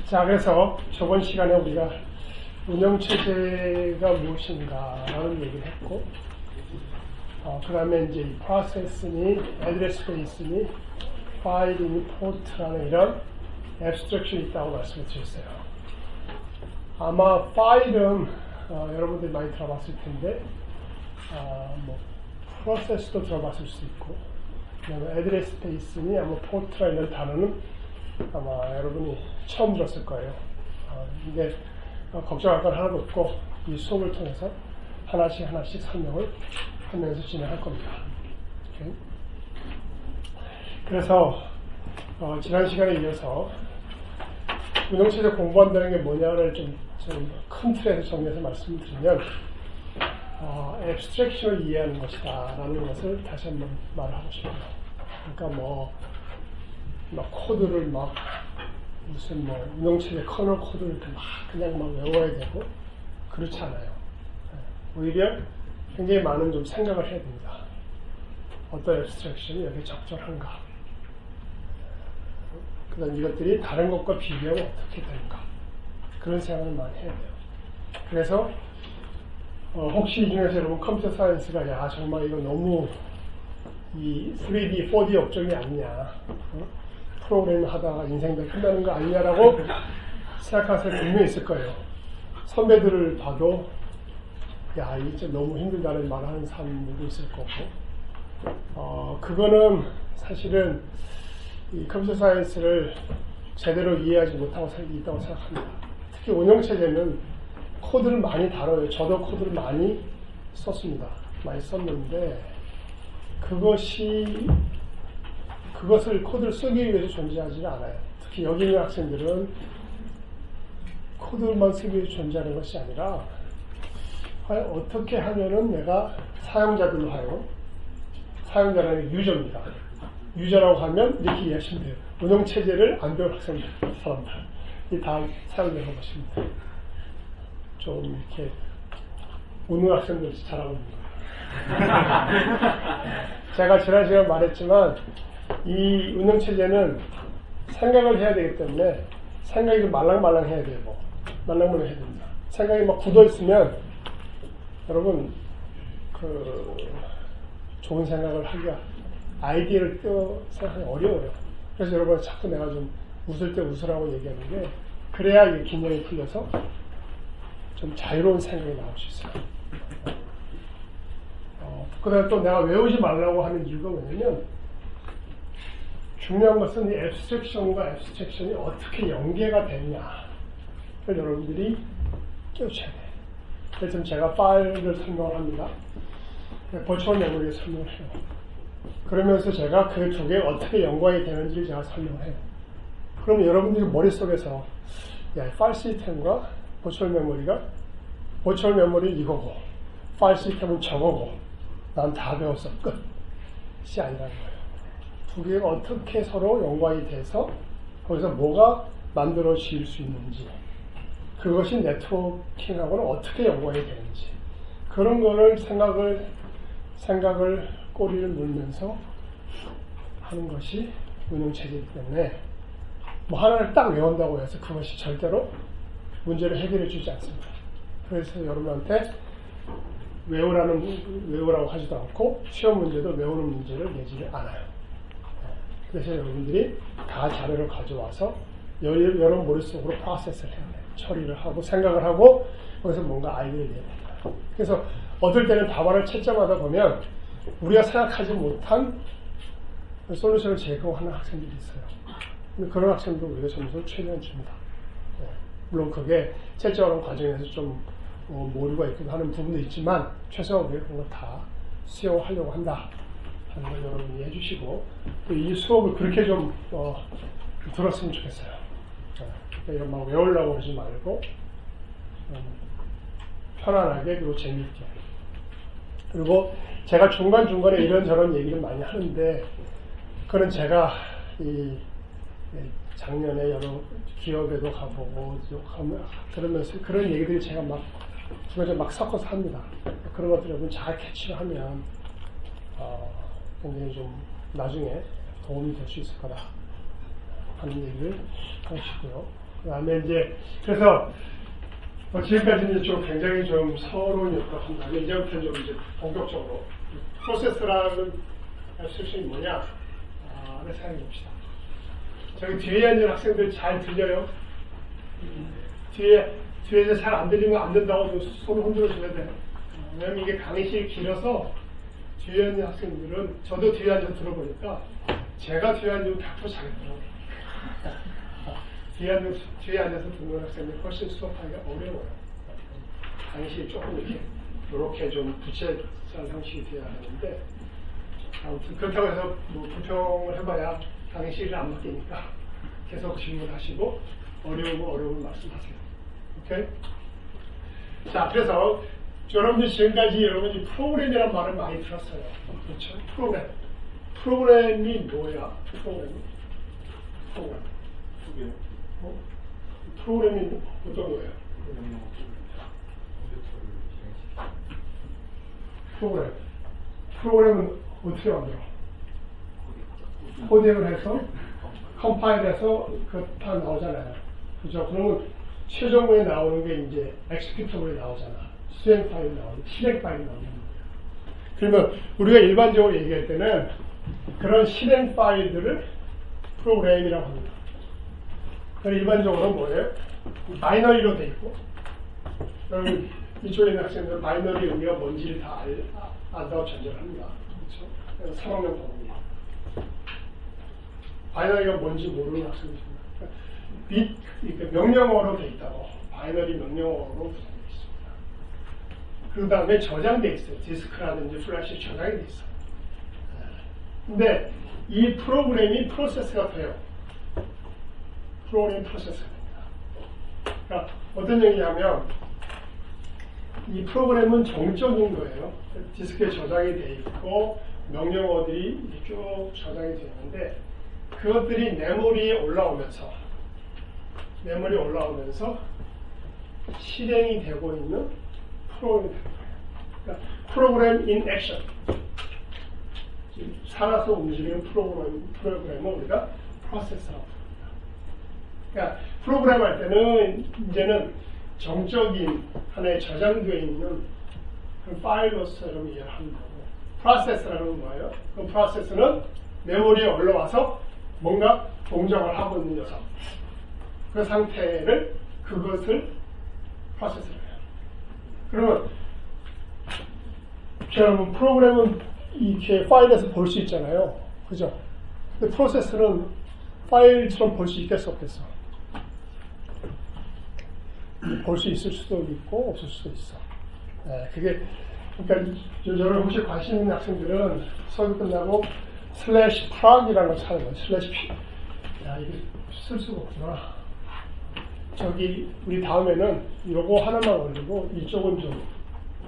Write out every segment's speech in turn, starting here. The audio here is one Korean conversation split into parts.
자, 그래서 저번 시간에 우리가 운영체제가 무엇인가라는 얘기를 했고, 그 다음에 이제 이 프로세스니, 애드레스 베이스니, 파일이니, 포트라는 이런 앱스트랙션이 있다고 말씀을 드렸어요. 아마 파일은 여러분들이 많이 들어봤을 텐데, 프로세스도 들어봤을 수 있고, 그다음에 애드레스 베이스니 아마 포트라는 단어는 아마 여러분이 처음 들었을 거예요. 근데 걱정할 건 하나도 없고 이 수업을 통해서 하나씩 설명을 하면서 진행할 겁니다. 오케이? 그래서 지난 시간에 이어서 운영체제 공부한다는 게 뭐냐를 좀 큰 틀에서 정리해서 말씀드리면 앱스트랙션을 이해하는 것이다 라는 것을 다시 한번 말하고 싶어요. 그러니까 코드를 무슨 운영체제 커널 코드를 그냥 외워야 되고 그렇지 않아요. 오히려 굉장히 많은 좀 생각을 해야 됩니다. 어떤 앱스트랙션이 여기 적절한가, 그 다음 이것들이 다른 것과 비교하면 어떻게 되는가, 그런 생각을 많이 해야 돼요. 그래서 혹시 이 중에서 여러분 컴퓨터 사이언스가 정말 이거 너무 이 3D, 4D 업종이 아니냐, 프로그램 하다가 인생 다 끝나는 거 아니냐라고 생각하는 사람이 분명히 있을 거예요. 선배들을 봐도 이제 너무 힘들다는 말을 하는 사람들도 있을 거고, 그거는 사실은 이 컴퓨터 사이언스를 제대로 이해하지 못하고 있다고 생각합니다. 특히 운영체제는 코드를 많이 다뤄요. 저도 코드를 많이 썼습니다. 많이 썼는데 그것을 코드를 쓰기 위해서 존재하지는 않아요. 특히 여기 있는 학생들은 코드만 쓰기 위해서 존재하는 것이 아니라 과연 어떻게 하면은 내가 사용자들로 하여금, 사용자라는 게 유저입니다. 유저라고 하면 이렇게 이해하시면 돼요. 운영체제를 안 배운 학생들, 사람들. 이 다 사용자라고 보시면 돼요. 좀 이렇게 웃는 학생들 잘하고 있는 거예요. 제가 지난 시간에 말했지만 이 운영체제는 생각을 해야 되기 때문에 생각이 말랑말랑 해야 되고 말랑말랑 해야 됩니다. 생각이 막 굳어있으면 여러분 좋은 생각을 하기가, 아이디어를 생각하기 어려워요. 그래서 여러분 자꾸 내가 좀 웃을 때 웃으라고 얘기하는 게, 그래야 이 긴장이 풀려서 좀 자유로운 생각이 나올 수 있어요. 그 다음에 또 내가 외우지 말라고 하는 이유가 뭐냐면, 중요한 것은 이 앱스트랙션과 앱스트랙션이 어떻게 연계가 되느냐를 여러분들이 깨우쳐야 돼요. 그래서 제가 파일을 설명을 합니다. 버추얼 메모리를 설명을 해요. 그러면서 제가 그 두 개 어떻게 연관이 되는지를 제가 설명을 해요. 그러면 여러분들이 머릿속에서 파일 시스템과 버추얼 메모리가, 버추얼 메모리 이거고 파일 시스템은 저거고 난 다 배웠어, 끝이 아니라는 거예요. 두 개가 어떻게 서로 연관이 돼서 거기서 뭐가 만들어질 수 있는지, 그것이 네트워킹하고는 어떻게 연관이 되는지, 그런 거를 생각을 꼬리를 물면서 하는 것이 운영체제이기 때문에 하나를 딱 외운다고 해서 그것이 절대로 문제를 해결해 주지 않습니다. 그래서 여러분한테 외우라고 하지도 않고 시험 문제도 외우는 문제를 내지를 않아요. 그래서 여러분들이 다 자료를 가져와서 여러분 머릿속으로 프로세스를 해야 돼요. 처리를 하고 생각을 하고 거기서 뭔가 아이디어를 내야 됩니다. 그래서 어떨 때는 답안을 채점하다 보면 우리가 생각하지 못한 솔루션을 제공하는 학생들이 있어요. 근데 그런 학생도 우리가 점수를 최대한 줍니다. 물론 그게 채점하는 과정에서 좀 모르가 있기도 하는 부분도 있지만 최소한 우리가 그런 거 다 수용하려고 한다 하는 걸 여러분이 해주시고, 또 이 수업을 그렇게 좀 들었으면 좋겠어요. 이런 막 외우려고 하지 말고 편안하게, 그리고 재미있게. 그리고 제가 중간중간에 이런저런 얘기를 많이 하는데, 그건 제가 작년에 여러 기업에도 가보고 그러면서 그런 얘기들이 제가 중간에 막 섞어서 합니다. 그런 것들을 여러분 잘 캐치를 하면 굉장히 좀 나중에 도움이 될 수 있을 거다 하는 얘기를 하시고요. 그다음에 이제 그래서 지금까지는 좀 굉장히 좀 서론이었다고 합니다. 이제부터는 좀 이제 본격적으로 프로세스라는 abstraction이 뭐냐? 를 생각해 봅시다. 저기 뒤에 앉은 학생들 잘 들려요? 뒤에 잘 안 들리면 안 된다고 손을 흔들어 줘야 돼요. 왜냐면 이게 강의실이 길어서 뒤에 앉은 학생들은 저도 뒤에 앉아서 들어보니까 제가 뒤에 앉으면 100% 잘했더라고요. 뒤에 앉아서 듣는 학생들 훨씬 수업하기가 어려워요. 강의실이 조금 이렇게 좀 구체적인 형식이 되어야 하는데 아무튼 그렇다고 해서 뭐 불평을 해봐야 강의실이 안 바뀌니까 계속 질문하시고 어려운 말씀하세요. 오케이? 자, 그래서 여러분들 지금까지 여러분이 프로그램이라는 말을 많이 들었어요. 그렇죠? 프로그램이 뭐야? 프로그램이 어떤 거예요? 프로그램은 어떻게 만들어? 코딩을 해서 컴파일해서 다 나오잖아요. 그죠? 그러면 최종에 나오는 게 이제 엑스큐터블이 나오잖아. 수행 파일이 나오는, 실행 파일이 나오는 거예요. 그러면 우리가 일반적으로 얘기할 때는 그런 실행 파일들을 프로그램이라고 합니다. 그럼 일반적으로 뭐예요? 바이너리로 돼 있고, 여러분 이쪽에 있는 학생들은 바이너리 의미가 뭔지를 다 안다고 전제를 합니다. 그렇죠? 3학년 동문이에요. 바이너리가 뭔지 모르는 학생들입니다. 그러니까 명령어로 돼 있다고. 바이너리 명령어로 구성되어 있습니다. 그 다음에 저장돼 있어요. 디스크라든지 플래시에 저장이 돼 있어요. 근데 이 프로그램이 프로세스가 돼요. 프로그램 프로세스가 됩니다. 그러니까 어떤 얘기냐면 이 프로그램은 정적인 거예요. 디스크에 저장이 돼 있고 명령어들이 쭉 저장이 되어 있는데 그것들이 메모리에 올라오면서 실행이 되고 있는 프로그램이 되는 거예요. 그러니까 프로그램 인 액션, 살아서 움직이는 프로그램을 우리가 프로세스라고 합니다. 그러니까 프로그램 할 때는 이제는 정적인 하나의 저장되어 있는 그 파일로서처럼 이해를 하는 거고, 프로세스라는 건 뭐예요? 그 프로세스는 메모리에 올라와서 뭔가 동작을 하고 있는 녀석, 그 상태를 그것을 프로세스를 해요. 그러면 여러분 프로그램은 이렇게 파일에서 볼 수 있잖아요, 그죠? 근데 프로세스는 파일처럼 볼 수 있겠어 없겠어? 볼 수 있을 수도 있고 없을 수도 있어. 네, 그게 그러니까 여러분 혹시 관심 있는 학생들은 수업이 끝나고 /prog이라는 걸 찾아봐요. /p. 야, 이거 쓸 수가 없구나. 저기 우리 다음에는 요거 하나만 올리고 이쪽은 좀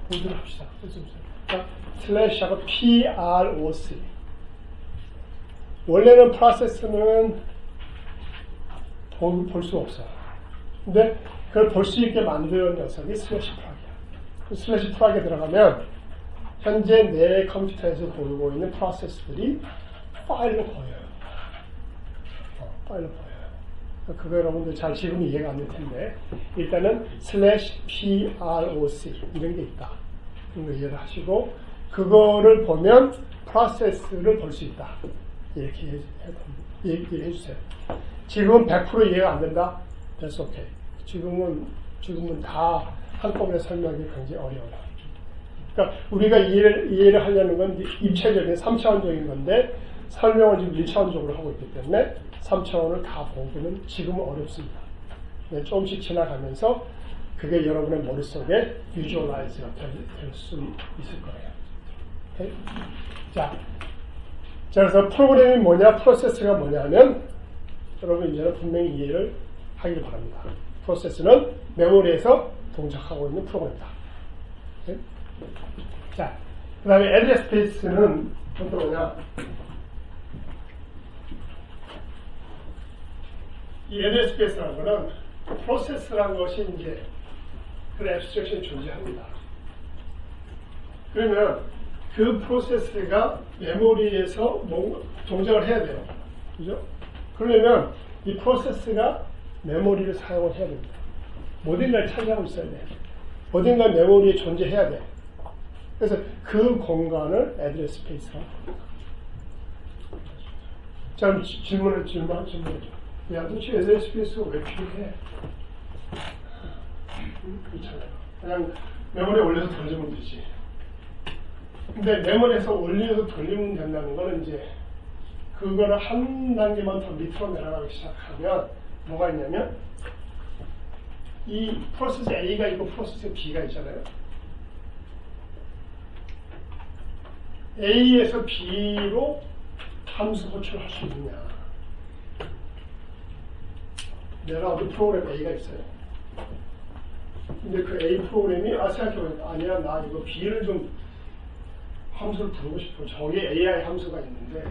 보도록 합시다. 그러니까 슬래시하고 PROC. 원래는 프로세스는 볼 수 없어요. 근데 그걸 볼 수 있게 만드는 녀석이 /prog이야. 그 /prog에 들어가면 현재 내 컴퓨터에서 돌고 있는 프로세스들이 파일로 보여요. 파일로 보여요. 그거 여러분들 잘 지금 이해가 안 될 텐데 일단은 /proc 이런 게 있다. 그런 거 이해를 하시고 그거를 보면 프로세스를 볼 수 있다. 이렇게 얘기를 해주세요. 지금은 100% 이해가 안 된다? That's okay. 지금은 다 한꺼번에 설명하기 굉장히 어려워요. 그러니까 우리가 이해를 하려는 건 입체적인 3차원적인 건데 설명을 지금 1차원적으로 하고 있기 때문에 3차원을 다 보기는 지금은 어렵습니다. 조금씩 지나가면서 그게 여러분의 머릿속에 비주얼라이즈가 될 수 있을 거예요. 오케이? 자, 그래서 프로그램이 뭐냐, 프로세스가 뭐냐면 여러분 이제는 분명히 이해를 하길 바랍니다. 프로세스는 메모리에서 동작하고 있는 프로그램이다. 오케이? 자, 그 다음에 애드레스 스페이스는 어떤 거냐? 이 애드레스 스페이스라는 거는 프로세스라는 것이 이제 그런 앱스트랙션이 존재합니다. 그러면 그 프로세스가 메모리에서 뭔가 동작을 해야 돼요. 그죠? 그러려면 이 프로세스가 메모리를 사용을 해야 됩니다. 어딘가를 차지하고 있어야 돼. 어딘가 메모리에 존재해야 돼. 그래서 그 공간을 애드레스 스페이스라고 합니다. 자, 그럼 질문해줘. 야, 도대체 애드레스 스페이스가 왜 필요해? 그렇잖아요. 그냥 메모리에 올려서 돌리면 되지. 근데 메모리에서 올려서 돌리면 된다는 거는 이제 그거를 한 단계만 더 밑으로 내려가기 시작하면 뭐가 있냐면 이 프로세스 A가 있고 프로세스 B가 있잖아요. A에서 B로 함수 호출할 수 있느냐. 내가 어디 프로그램 A가 있어요. 근데 그 A 프로그램이 생각해보니까 아니야, 나 이거 B를 좀 함수를 부르고 싶어. 저기 AI 함수가 있는데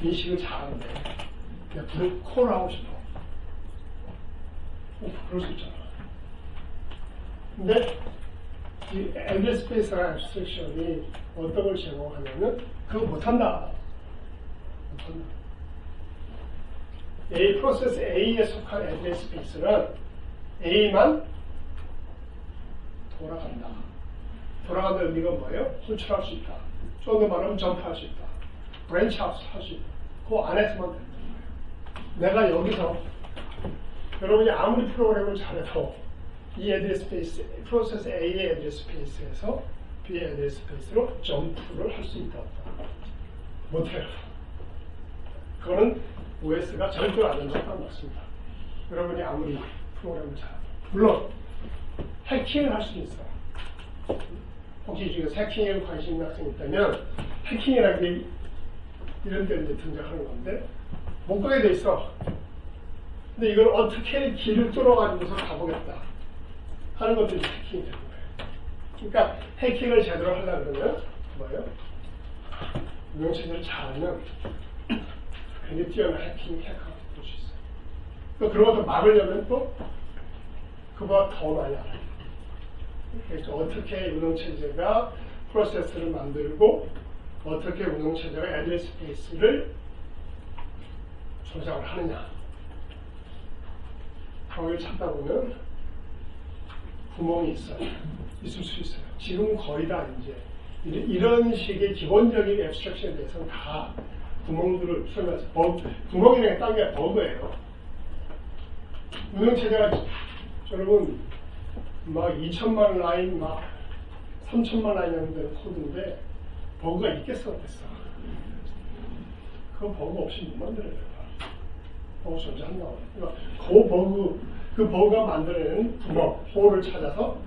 인식을 잘하는데 내가 콜을 하고 싶어. 그럴 수 있잖아. 근데 이 애드레스 스페이스라는 abstraction이 어떤 걸 제공하냐면 그거 못한다. A 프로세스 A에 속한 애드레스 스페이스는 A만 돌아간다. 돌아간다는 의미가 뭐예요? 호출할 수 있다. 좀 더 말하면 점프할 수 있다. 브랜치 할 수 있다. 그 안에서만 된다는 거예요. 내가 여기서 여러분이 아무리 프로그램을 잘해도 이 애드레스 스페이스, 프로세스 A의 애드레스 스페이스에서 B의 애드레스 스페이스로 점프를 할 수 있다 없다. 못해요. 그거는 OS가 절대로 안 된다고 맞습니다. 여러분이 아무리 프로그램을 잘해도. 물론 해킹을 할 수 있어요. 혹시 지금 해킹에 관심 있는 학생이 있다면 해킹이라는 게 이런 데 이제 등장하는 건데 못 가게 돼 있어. 근데 이걸 어떻게 길을 뚫어가지고서 가보겠다 하는 것들이 해킹이 되는 거예요. 그러니까 해킹을 제대로 하려고 그러면 뭐예요? 운영체제를 잘 알면 굉장히 뛰어난 해커가 될 수 있어요. 또 그런 것도 막으려면 또 그거보다 더 많이 알아요. 그러니까 어떻게 운영체제가 프로세스를 만들고 어떻게 운영체제가 애드레스 스페이스를 조작을 하느냐. 거기를 찾다 보면 구멍이 있어요. 있을 수 있어요. 지금 거의 다 이제 이런 식의 기본적인 앱스트랙션에 대해서는 다 구멍들을 설명해서 구멍이라는 게 딴 게 버그예요. 운영체제가 여러분 막 2천만 라인 막 3천만 라인 되는 코드인데 버그가 있겠어 어땠어? 그 버그 없이 못 만들어야 돼요. 버그 존재한다고. 그러니까 그 버그가 만들어내는 구멍, 홀을 찾아서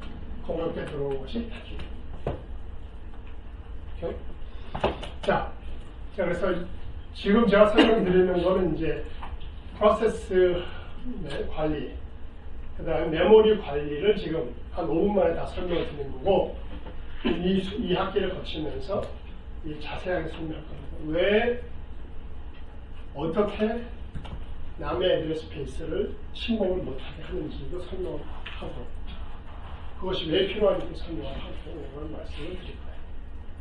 공격에 들어오는 것이 해킹. 오케이? 자, 그래서 지금 제가 설명드리는 거는 이제 프로세스 관리, 그 다음에 메모리 관리를 지금 한 5분 만에 다 설명을 드린 거고, 이 학기를 거치면서 자세하게 설명할 겁니다. 왜, 어떻게 남의 애드레스 스페이스를 침범을 못하게 하는지도 설명을 하고, 그것이 왜 필요한지도 설명을 하고, 이런 말씀을 드릴 거예요.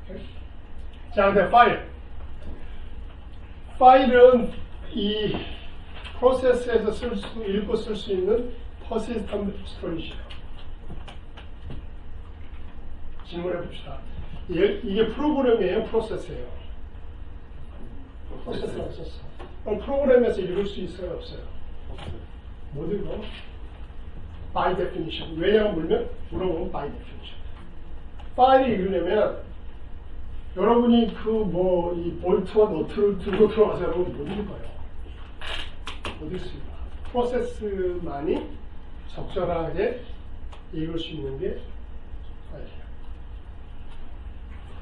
오케이? 자, 근데 파일은 이 프로세스에서 읽고 쓸 수 있는 persistent storage예요. 질문해 봅시다. 이게 프로그램이에요, 프로세스예요? 프로세스라고 썼어. 그럼 프로그램에서 읽을 수 있어요, 없어요? 못 읽어. by definition. 왜냐면 물어보면 by definition. 파일을 읽으려면 여러분이 이 볼트와 너트를 들고 들어가서 여러분 못 읽어요. 못 읽습니다. 프로세스만이 적절하게 읽을 수 있는 게 파일이에요.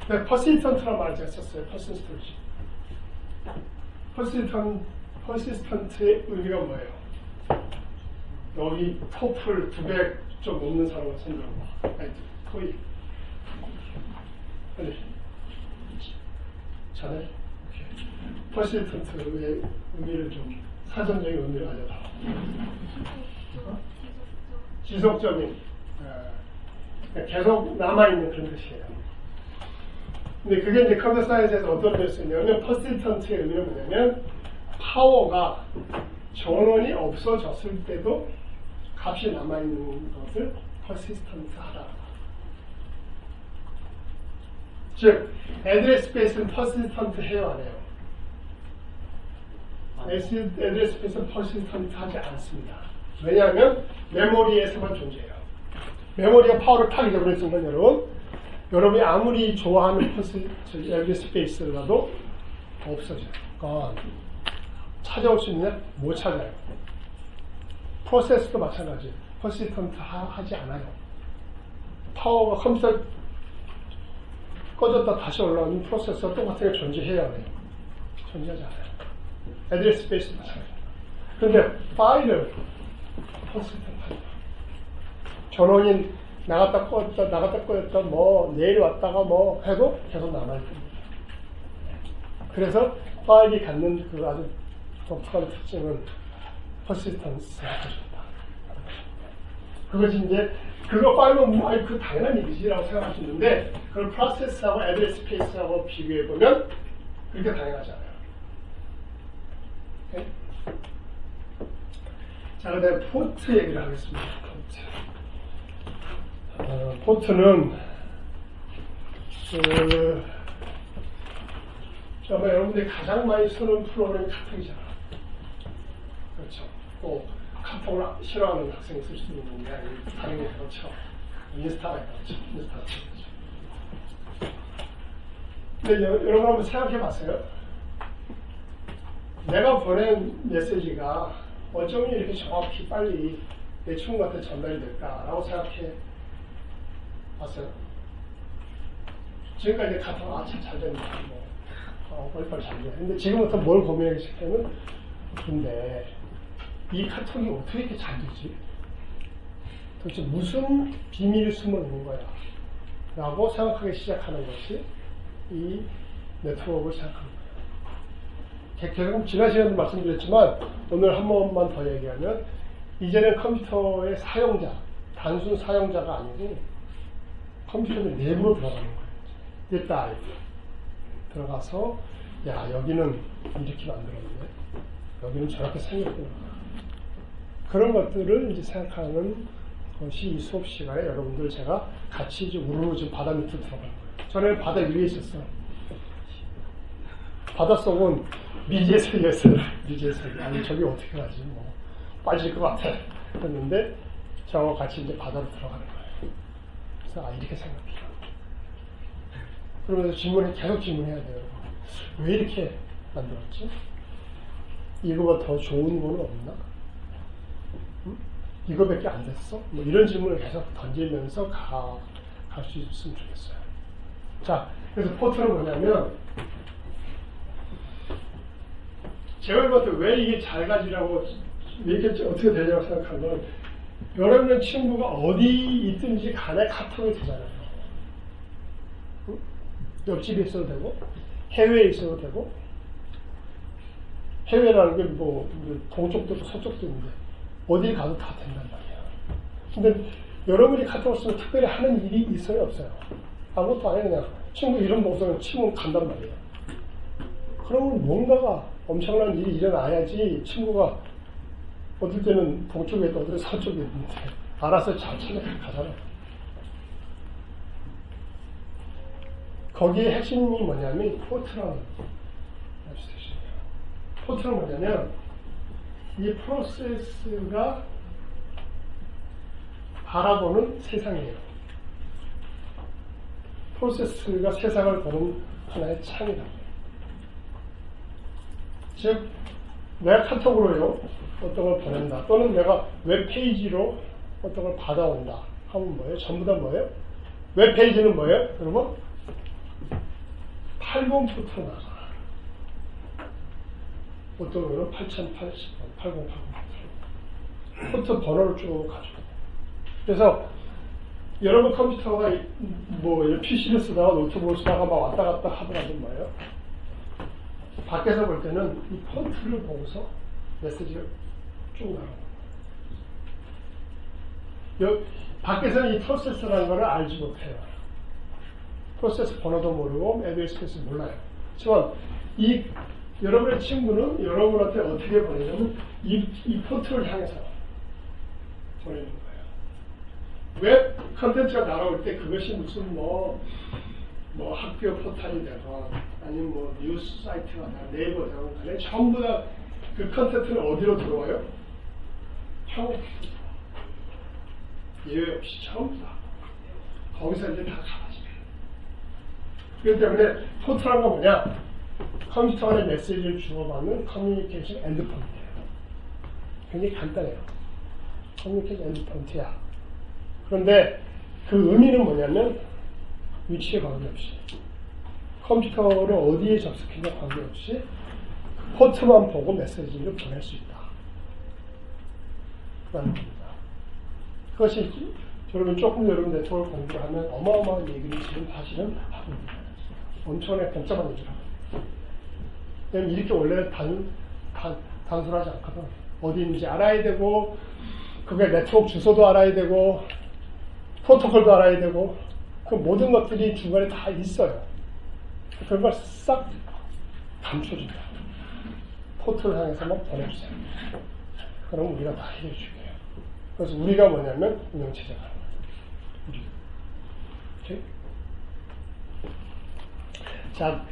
네, persistent라는 말을 제가 썼어요. persistent의 의미가 뭐예요? 여기 토플 200 좀 넘는 사람을 손들어봐. 토익. 네. 잘해? persistent의 의미를 좀 사전적인 의미를 알려달라. 지속적인, 계속 남아있는 그런 뜻이에요. 근데 그게 이제 컴퓨터 사이언스에서 어떤 의미를 쓰냐면 persistent의 의미는 뭐냐면 파워가 전원이 없어졌을 때도 값이 남아있는 것을 persistent 하다. 즉, address space는 persistent 해요, 안 해요? address space는 persistent 하지 않습니다. 왜냐하면 메모리에서만 존재해요. 메모리가 파워를 탁 잊어버린 순간 여러분이 아무리 좋아하는 address space라도 없어져요. 그러니까 찾아올 수 있느냐? 못 찾아요. 프로세스도 마찬가지. persistent 하지 않아요. 파워가 컴퓨터 꺼졌다 다시 올라오는 프로세스가 똑같은 게 존재해야 해요. 존재하지 않아요. address space도 마찬가지입니다. 그런데 파일을 persistent 하죠. 전원이 나갔다 꺼졌다 뭐 내일 왔다가 뭐 해도 계속 남아있을 겁니다. 그래서 파일이 갖는 그 아주 독특한 특징은 persistence 해줍니다. 그것이 이제 그거 파일은 그 당연한 얘기지라고 생각할 수 있는데 그걸 프로세스하고 애드레스 스페이스하고 비교해 보면 그렇게 당연하지 않아요. 오케이? 자, 그다음에 포트 얘기를 하겠습니다. 포트는 아마 여러분들이 가장 많이 쓰는 프로그램이 카톡이잖아. 그렇죠. 또 카톡을 싫어하는 학생이 쓸 수 있는 게 다른 게 그렇죠. 인스타가 그렇죠. 인스타가 그렇죠. 근데 여러분 한번 생각해 봤어요. 내가 보낸 메시지가 어쩌면 이렇게 정확히 빨리 내 친구한테 전달이 될까라고 생각해 봤어요. 지금까지 카톡 참 잘 됩니다. 빨리빨리 잘 돼요. 근데 지금부터 뭘 고민하기 시작하면 근데 이 카톡이 어떻게 이렇게 잘 되지? 도대체 무슨 비밀이 숨어 있는 거야? 라고 생각하기 시작하는 것이 이 네트워크를 생각하는 거예요. 계속 지난 시간에도 말씀드렸지만 오늘 한 번만 더 얘기하면 이제는 컴퓨터의 사용자, 단순 사용자가 아니고 컴퓨터 내부로 들어가는 거예요. 딥다이브 들어가서 야 여기는 이렇게 만들었네, 여기는 저렇게 생겼구나, 그런 것들을 이제 생각하는 것이 이 수업 시간에 여러분들 제가 같이 이제 우르르 지금 바다 밑으로 들어가는 거예요. 전에는 바다 위에 있었어요. 바닷속은 미지의 세계였어요. 미지의 세계. 아니 저기 어떻게 가지? 뭐 빠질 것 같아. 그랬는데 저와 같이 이제 바다로 들어가는 거예요. 그래서 이렇게 생각해요. 그러면서 계속 질문해야 돼요. 왜 이렇게 만들었지? 이거보다 더 좋은 거는 없나? 응? 이거밖에 안 됐어? 뭐 이런 질문을 계속 던지면서 갈 수 있으면 좋겠어요. 자, 그래서 포트는 뭐냐면 제가 이것도 왜 이게 잘 가지라고 이렇게 어떻게 되냐고 생각한 건 여러분의 친구가 어디 있든지 간에 카톡이 되잖아요. 응? 옆집에 있어도 되고 해외에 있어도 되고, 해외라는 게 뭐 동쪽도 있고 서쪽도 있는데 어딜 가도 다 된단 말이에요. 근데 여러분이 카톡을 쓰면 특별히 하는 일이 있어요 없어요? 아무것도 안 해. 그냥 친구 이름 보고서 치면 간단 말이에요. 그러면 뭔가가 엄청난 일이 일어나야지 친구가 어떨 때는 동쪽에 있고 어떨 때는 서쪽에 있는데 알아서 잘 찾아가잖아요. 거기에 핵심이 뭐냐면 포트라는 포트는 뭐냐면 이 프로세스가 바라보는 세상이에요. 프로세스가 세상을 보는 하나의 창이다. 즉 내가 카톡으로요 어떤 걸 보낸다, 또는 내가 웹페이지로 어떤 걸 받아온다 하면 뭐예요? 전부 다 뭐예요? 웹페이지는 뭐예요? 여러분? 80부터 나가. 어떤 거는 8080번, 8080. 포트 번호를 쭉 가지고. 그래서 여러분 컴퓨터가 뭐 PC를 쓰다가 노트북을 쓰다가 막 왔다 갔다 하더라도 뭐예요? 밖에서 볼 때는 이 폰트를 보고서 메시지가 쭉 나가는 거예요. 밖에서는 이 프로세스라는 걸 알지 못해요. 프로세스 번호도 모르고 애드레스 스페이스 몰라요. 하지만 이 여러분의 친구는 여러분한테 어떻게 보내냐면 이 포트를 향해서 보내는 거예요. 웹 컨텐츠가 날아올 때 그것이 무슨 뭐 학교 포탈이 되건 아니면 뭐 뉴스 사이트가 네이버 되건 간에 전부 다 그 컨텐츠는 어디로 들어와요? 한국 예외 없이 전부 다 거기서 이제 다 가라집니다. 그렇기 때문에 포트란 건 뭐냐? 컴퓨터 안에 메시지를 주고받는 커뮤니케이션 엔드포인트예요. 굉장히 간단해요. 커뮤니케이션 엔드포인트야. 그런데 그 의미는 뭐냐면 위치에 관계없이 컴퓨터를 어디에 접속했냐 관계없이 포트만 보고 메시지를 보낼 수 있다. 라는 겁니다. 그것이 여러분 조금 여러분 네트워크 공부를 하면 어마어마한 얘기를 지금 사실은 하고 있습니다. 엄청나게 복잡한 얘기를 하고 있습니다. 왜냐면 이렇게 원래 단순하지 않거든. 어디 있는지 알아야 되고 그게 네트워크 주소도 알아야 되고 프로토콜도 알아야 되고 그 모든 것들이 중간에 다 있어요. 그런 걸 싹 감춰준다. 포트를 향해서만 보내주세요. 그럼 우리가 다 해줄게요. 그래서 우리가 뭐냐면 운영체제가 우리. 오케이? 자,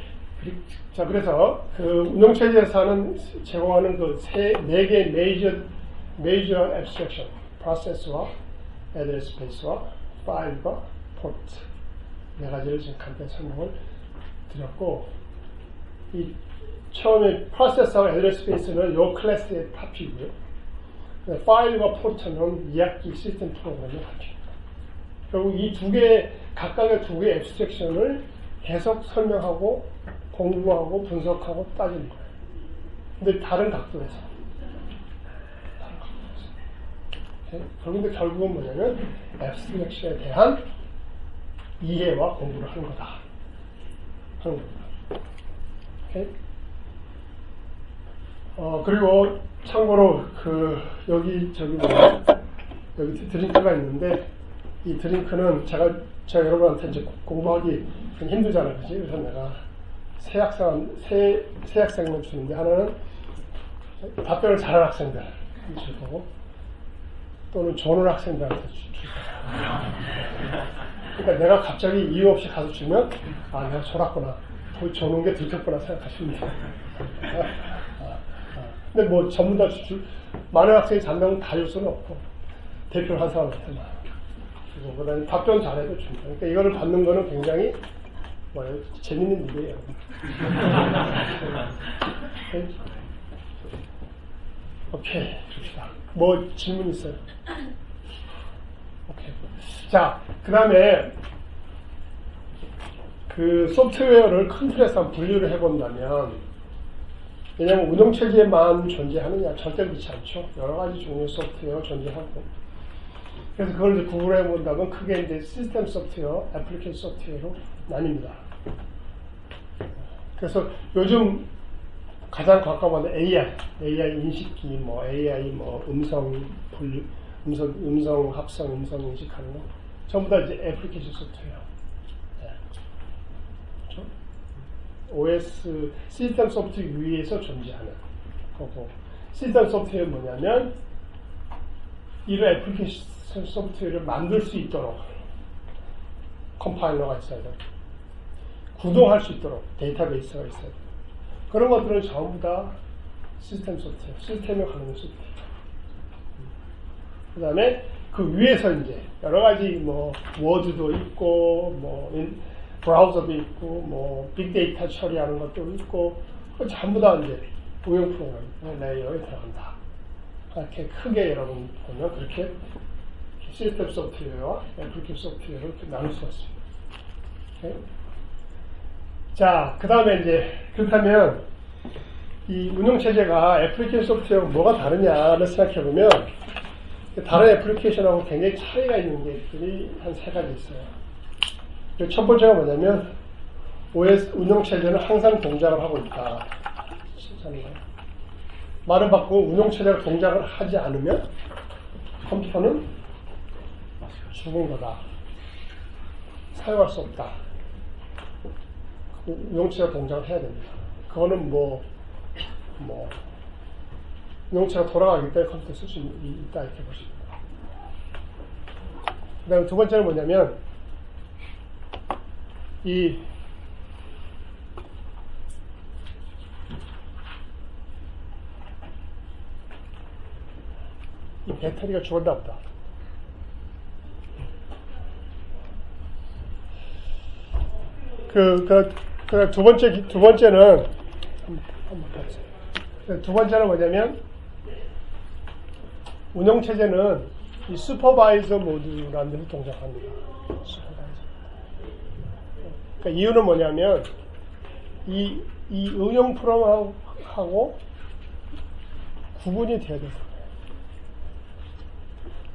그래서 그 운영체제에서 제공하는 그 네 개의 메이저 앱스트랙션, 프로세스와 애드레스 스페이스와 파일과 포트 네 가지를 지금 간단히 설명을 드렸고, 이 처음에 프로세서와 애드레스 스페이스는 요 클래스의 파피고요. 파일과 포트는 2학기 시스템 프로그램의 파피입니다. 결국 이 두 개, 각각의 두 개의 앱스트랙션을 계속 설명하고 공부하고 분석하고 따지는 거예요. 근데 다른 각도에서. 그런데 결국은 뭐냐면 앱스트랙션에 대한 이해와 공부를 하는 거다. 하는 겁니다. 오케이? 그리고 참고로 여기 드링크가 있는데 이 드링크는 제가 여러분한테 이제 공부하기 좀 힘들잖아요, 그지? 그래서 내가 세 학생만 주는데 하나는 답변을 잘하는 학생들 줄 거고 또는 조는 학생들한테 줄 거고. 그러니까 내가 갑자기 이유 없이 가서 주면 내가 졸았구나, 조는 게 들켰구나 생각하시면 돼요. 근데 뭐 전부 다 많은 학생이 잔다면 다 줄 수는 없고 대표를 한 사람한테만. 그리고 그다음에 답변 잘해도 준다. 그러니까 이거를 받는 거는 굉장히 재밌는 일이에요. 오케이, 줍시다. 뭐 질문 있어요? 오케이. 자, 그다음에 그 소프트웨어를 큰 틀에서 분류를 해본다면, 왜냐하면 운영체제만 존재하느냐? 절대 그렇지 않죠. 여러 가지 종류의 소프트웨어가 존재하고. 그래서 그걸 이제 구분해 본다면 크게 이제 시스템 소프트웨어, 애플리케이션 소프트웨어로 나뉩니다. 그래서 요즘 가장 가까운 AI 인식기, AI 음성 합성, 음성 인식하는 거 전부 다 이제 애플리케이션 소프트웨어. 그렇죠? OS 시스템 소프트웨어 위에서 존재하는 거고, 시스템 소프트웨어는 뭐냐면 이런 애플리케이션 소프트웨어를 만들 수 있도록 컴파일러가 있어야 돼요. 구동할 수 있도록 데이터베이스가 있어야 돼요. 그런 것들은 전부 다 시스템 소프트웨어, 시스템에 관련된 소프트웨어. 그 다음에 그 위에서 이제 여러 가지 워드도 있고, 브라우저도 있고, 빅데이터 처리하는 것도 있고, 전부 다 이제 운영 프로그램 레이어에 들어간다. 이렇게 크게 여러분 보면 그렇게 시스템 소프트웨어와 애플리케이션 소프트웨어를 이렇게 나눌 수가 있습니다. 오케이? 자, 그 다음에 이제 그렇다면 이 운영체제가 애플리케이션 소프트웨어가 뭐가 다르냐를 생각해보면 다른 애플리케이션하고 굉장히 차이가 있는 것들이 한 세 가지 있어요. 첫 번째가 뭐냐면 OS 운영체제는 항상 동작을 하고 있다. 말을 바꾸고 운영체제가 동작을 하지 않으면 컴퓨터는 죽은 거다. 사용할 수 없다. 운영체제가 동작을 해야 됩니다. 그거는 운영체가 돌아가기 때문에 컴퓨터 쓸 수 있다 이렇게 보시면 돼요. 그 다음에 두 번째는 뭐냐면 이 배터리가 죽었나 보다. 두 번째는 두 번째는 뭐냐면 운영체제는 이 슈퍼바이저 모드라는 데서 동작합니다. 슈퍼바이저. 그러니까 이유는 뭐냐면 이 응용 프로그램하고 구분이 돼야 돼서.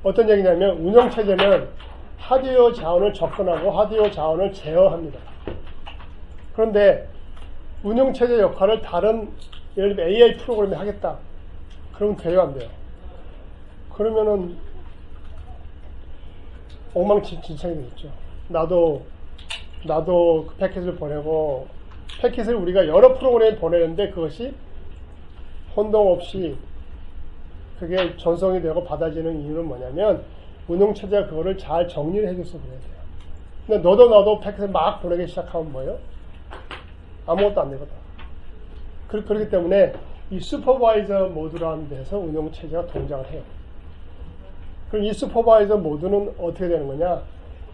어떤 얘기냐면 운영체제는 하드웨어 자원을 접근하고 하드웨어 자원을 제어합니다. 그런데 운영체제 역할을 다른 예를 들면 AI 프로그램이 하겠다. 그러면 돼요, 안 돼요? 그러면은 엉망진창이 되겠죠. 나도 그 패킷을 보내고 패킷을 우리가 여러 프로그램에 보내는데 그것이 혼동 없이 그게 전송이 되고 받아지는 이유는 뭐냐면 운영체제가 그거를 잘 정리를 해줘서 그래야 돼요. 근데 너도 나도 패킷을 막 보내기 시작하면 뭐예요? 아무것도 안 되거든. 그렇기 때문에 이 슈퍼바이저 모드라는 데서 운영체제가 동작을 해요. 그럼 이 슈퍼바이저 모드는 어떻게 되는 거냐?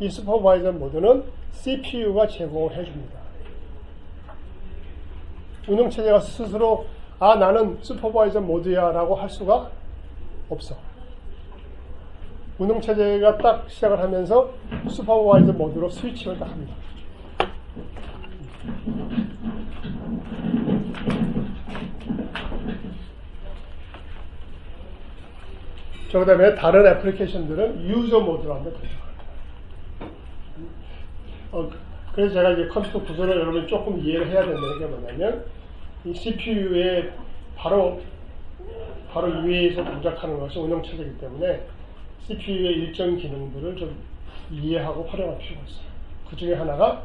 이 슈퍼바이저 모드는 CPU가 제공을 해줍니다. 운영체제가 스스로 나는 슈퍼바이저 모드야 라고 할 수가 없어. 운영체제가 딱 시작을 하면서 슈퍼바이저 모드로 스위칭을 딱 합니다. 그 다음에 다른 애플리케이션들은 유저 모드로 한번 동작합니다. 그래서 제가 이제 컴퓨터 구조를 여러분이 조금 이해를 해야 된다는 게 뭐냐면 이 CPU에 바로 위에서 동작하는 것이 운영체제이기 때문에 CPU의 일정 기능들을 좀 이해하고 활용할 필요가 있어요. 그 중에 하나가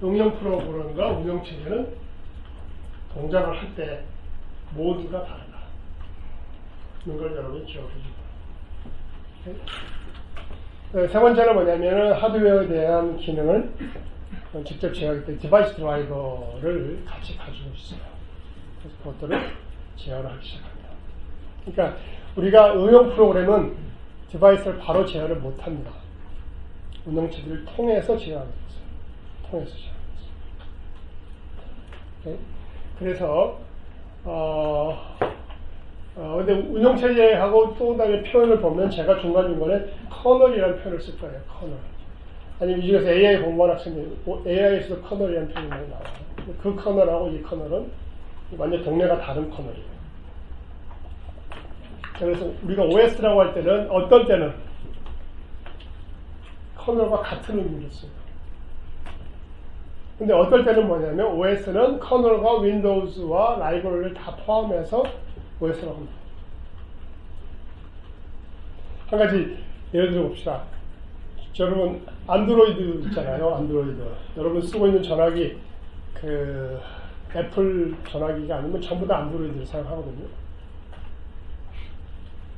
응용 프로그램과 운영체제는 동작을 할 때 모두가 다르다. 이런 걸 여러분이 기억해 주세요. 세 번째는 뭐냐면 하드웨어에 대한 기능을 직접 제어할 때 디바이스 드라이버를 같이 가지고 있어요. 그래서 그것들을 제어를 하기 시작합니다. 그러니까 우리가 응용 프로그램은 디바이스를 바로 제어를 못합니다. 운영체제를 통해서 제어하는 거죠. 통해서 제어하는 거죠. 그래서 근데 운영체제하고 또 다른 표현을 보면 제가 중간중간에 커널이라는 표현을 쓸 거예요. 커널. 아니면 이 중에서 AI 공부하는 학생들, AI에서도 커널이라는 표현이 많이 나와요. 그 커널하고 이 커널은 완전 동네가 다른 커널이에요. 그래서 우리가 OS라고 할 때는 어떤 때는 커널과 같은 의미를 써요. 근데 어떨 때는 뭐냐면 OS는 커널과 윈도우즈와 라이브러리를 다 포함해서 OS라고 합니다. 한 가지 예를 들어 봅시다. 여러분 안드로이드 있잖아요. 안드로이드. 여러분 쓰고 있는 전화기 그 애플 전화기가 아니면 전부 다 안드로이드를 사용하거든요.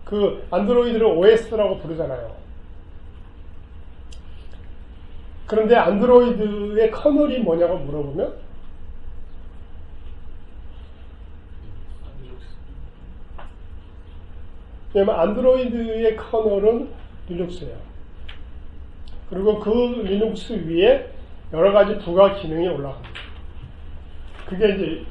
그 안드로이드를 OS라고 부르잖아요. 그런데 안드로이드의 커널이 뭐냐고 물어보면 왜냐면 안드로이드의 커널은 리눅스예요. 그리고 그 리눅스 위에 여러 가지 부가 기능이 올라갑니다. 그게 이제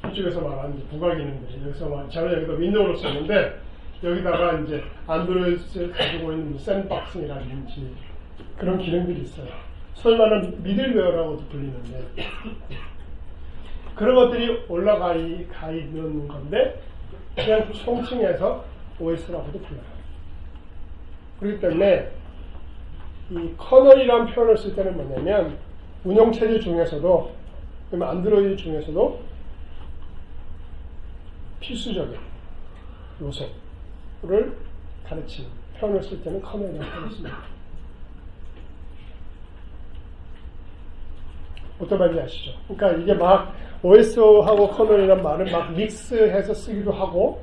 이쪽에서 말하는 부가 기능들이 여기서 저는 여기다 윈도우를 썼는데 여기다가 이제 안드로이드에 가지고 있는 샌박스라든지 그런 기능들이 있어요. 소위 말하는 미들웨어라고도 불리는데 그런 것들이 올라가 있는 건데 그냥 총칭해서 OS라고도 불러요. 그렇기 때문에 이 커널이라는 표현을 쓸 때는 뭐냐면 운영체제 중에서도 안드로이드 중에서도 필수적인 요소를 가르치는 표현을 쓸 때는 커널이라는 표현을 씁니다. 어떤 말인지 아시죠? 그러니까 이게 막 OS하고 커널이라는 말을 막 믹스해서 쓰기도 하고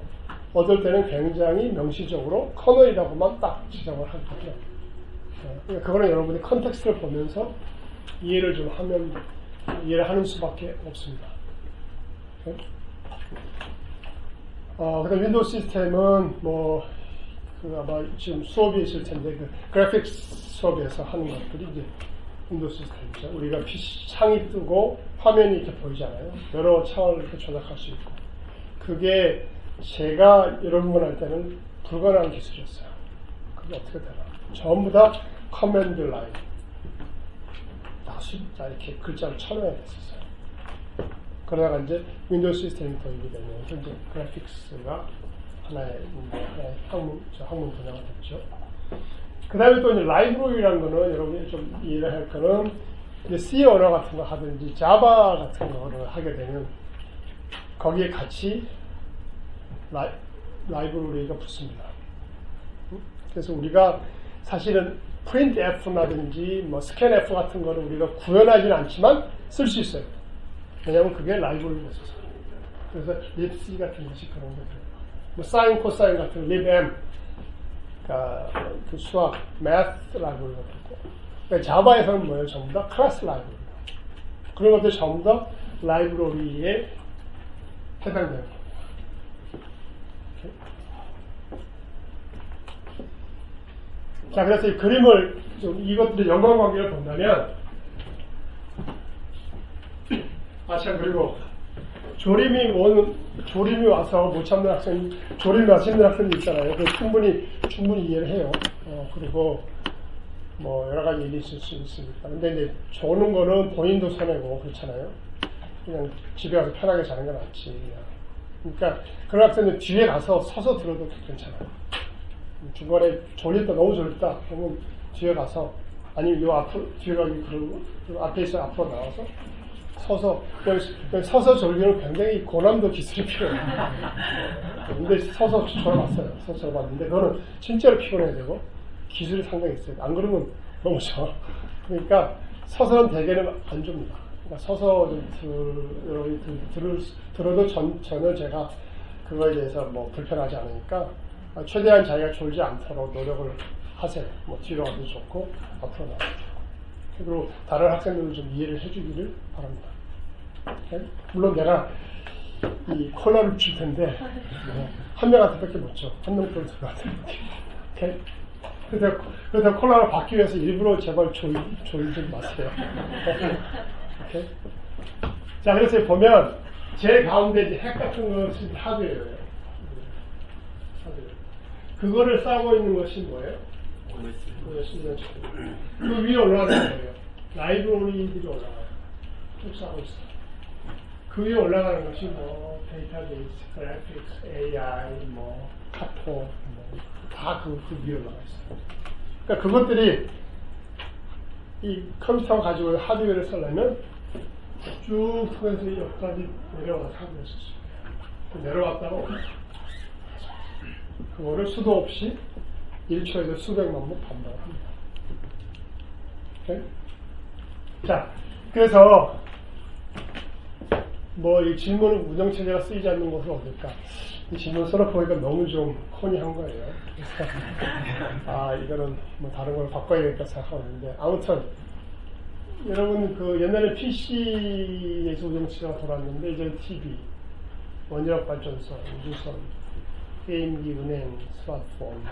어떨 때는 굉장히 명시적으로 커널이라고만 딱 지정을 하거든요. 그러니까 그거는 여러분이 컨텍스트를 보면서 이해를 좀 하면 이해를 하는 수밖에 없습니다. 그다음 윈도우 시스템은 아마 지금 수업이 있을 텐데 그래픽스 수업에서 하는 것들이 이제 윈도우 시스템이죠. 우리가 PC 창이 뜨고 화면이 이렇게 보이잖아요. 여러 창을 이렇게 조작할 수 있고. 그게 제가 여러분 할 때는 불가능한 기술이었어요. 그게 어떻게 되나? 전부 다 커맨드 라인. 다 이렇게 글자를 쳐넣어야 됐었어요. 그러다가 이제 윈도우 시스템이 도입이 되면서 이제 그래픽스가 하나의 학문 분야가 됐죠. 그 다음에 또 이제 라이브러리라는 거는 여러분이 좀 이해를 할 거는 이제 C 언어 같은 거 하든지 자바 같은 거를 하게 되면 거기에 같이 라이브러리가 붙습니다. 그래서 우리가 사실은 프린트 F라든지 스캔 F 같은 거를 우리가 구현하지는 않지만 쓸 수 있어요. 왜냐하면 그게 라이브러리가 있어서. 그래서 libc 같은 것이 그런 거죠. 사인, 코사인 같은 libm, 그러니까 그 수학, math 라이브러리가 있고, 그러니까 자바에서는 뭐예요? 전부 다 클래스 라이브러리. 그런 것들 전부 다 라이브러리에 해당되는 거예요. 자, 그래서 이 그림을 좀 이것들의 연관관계를 본다면, 참, 그리고 조림이 와서 못 참는 학생, 조림이 와서 힘든 학생도 있잖아요. 충분히 이해를 해요. 그리고 여러 가지 일이 있을 수 있으니까. 근데 이제 조는 거는 본인도 손해고 그렇잖아요. 그냥 집에 가서 편하게 자는 게 낫지. 그러니까 그런 학생들 뒤에 가서 서서 들어도 괜찮아요. 중간에 졸립다, 너무 졸립다. 그러면 뒤에 가서, 아니면 요 앞으로, 뒤에 가서 그러고, 앞에 있어 앞으로 나와서, 서서, 그냥 서서 졸기는 굉장히 고난도 기술이 필요해요. 근데 서서 졸아봤어요. 서서 졸아봤는데, 그거는 진짜로 피곤해야 되고, 기술이 상당히 있어요. 안 그러면 너무 좋아. 그러니까, 서서는 대개는 안 줍니다. 그러니까 서서 들어도 전혀 제가 그거에 대해서 불편하지 않으니까, 최대한 자기가 졸지 않도록 노력을 하세요. 뒤로 가도 좋고 앞으로 나가도 좋고. 그리고 다른 학생들도 좀 이해를 해주기를 바랍니다. 물론 내가 이 콜라를 줄 텐데 한 명한테밖에 못 줘. 한 명 또는 두 명한테. 그래서 콜라를 받기 위해서 일부러 제발 졸지 마세요. 오케이? 자, 그래서 보면 제 가운데 이제 핵 같은 것이 하드웨어예요. 그거를 싸고 있는 것이 뭐예요? 그 위에 올라가는 거예요. 라이브러리들이 올라가요. 쭉 싸고 있어요. 그 위에 올라가는 것이 데이터베이스, 그래픽스, AI, 카톡, 다 그 위에 올라가 있어요. 그러니까 그것들이 이 컴퓨터 가지고 하드웨어를 쓰려면 쭉 통해서 여기까지 내려와서 하드웨어를 썼어요. 내려왔다고 그거를 수도 없이 1초에도 수백만 번 반복을 합니다. 오케이? 자, 그래서 이 질문은 운영체제가 쓰이지 않는 곳은 어딜까? 이 질문 써놓고 보니까 너무 좀 코니한 거예요. 그래서 이거는 다른 걸 바꿔야겠다 생각하고 있는데, 아무튼 여러분 옛날에 PC에서 운영체제가 돌았는데 이제 TV, 원자력 발전소, 우주선, 게임기, 은행, 스마트폰.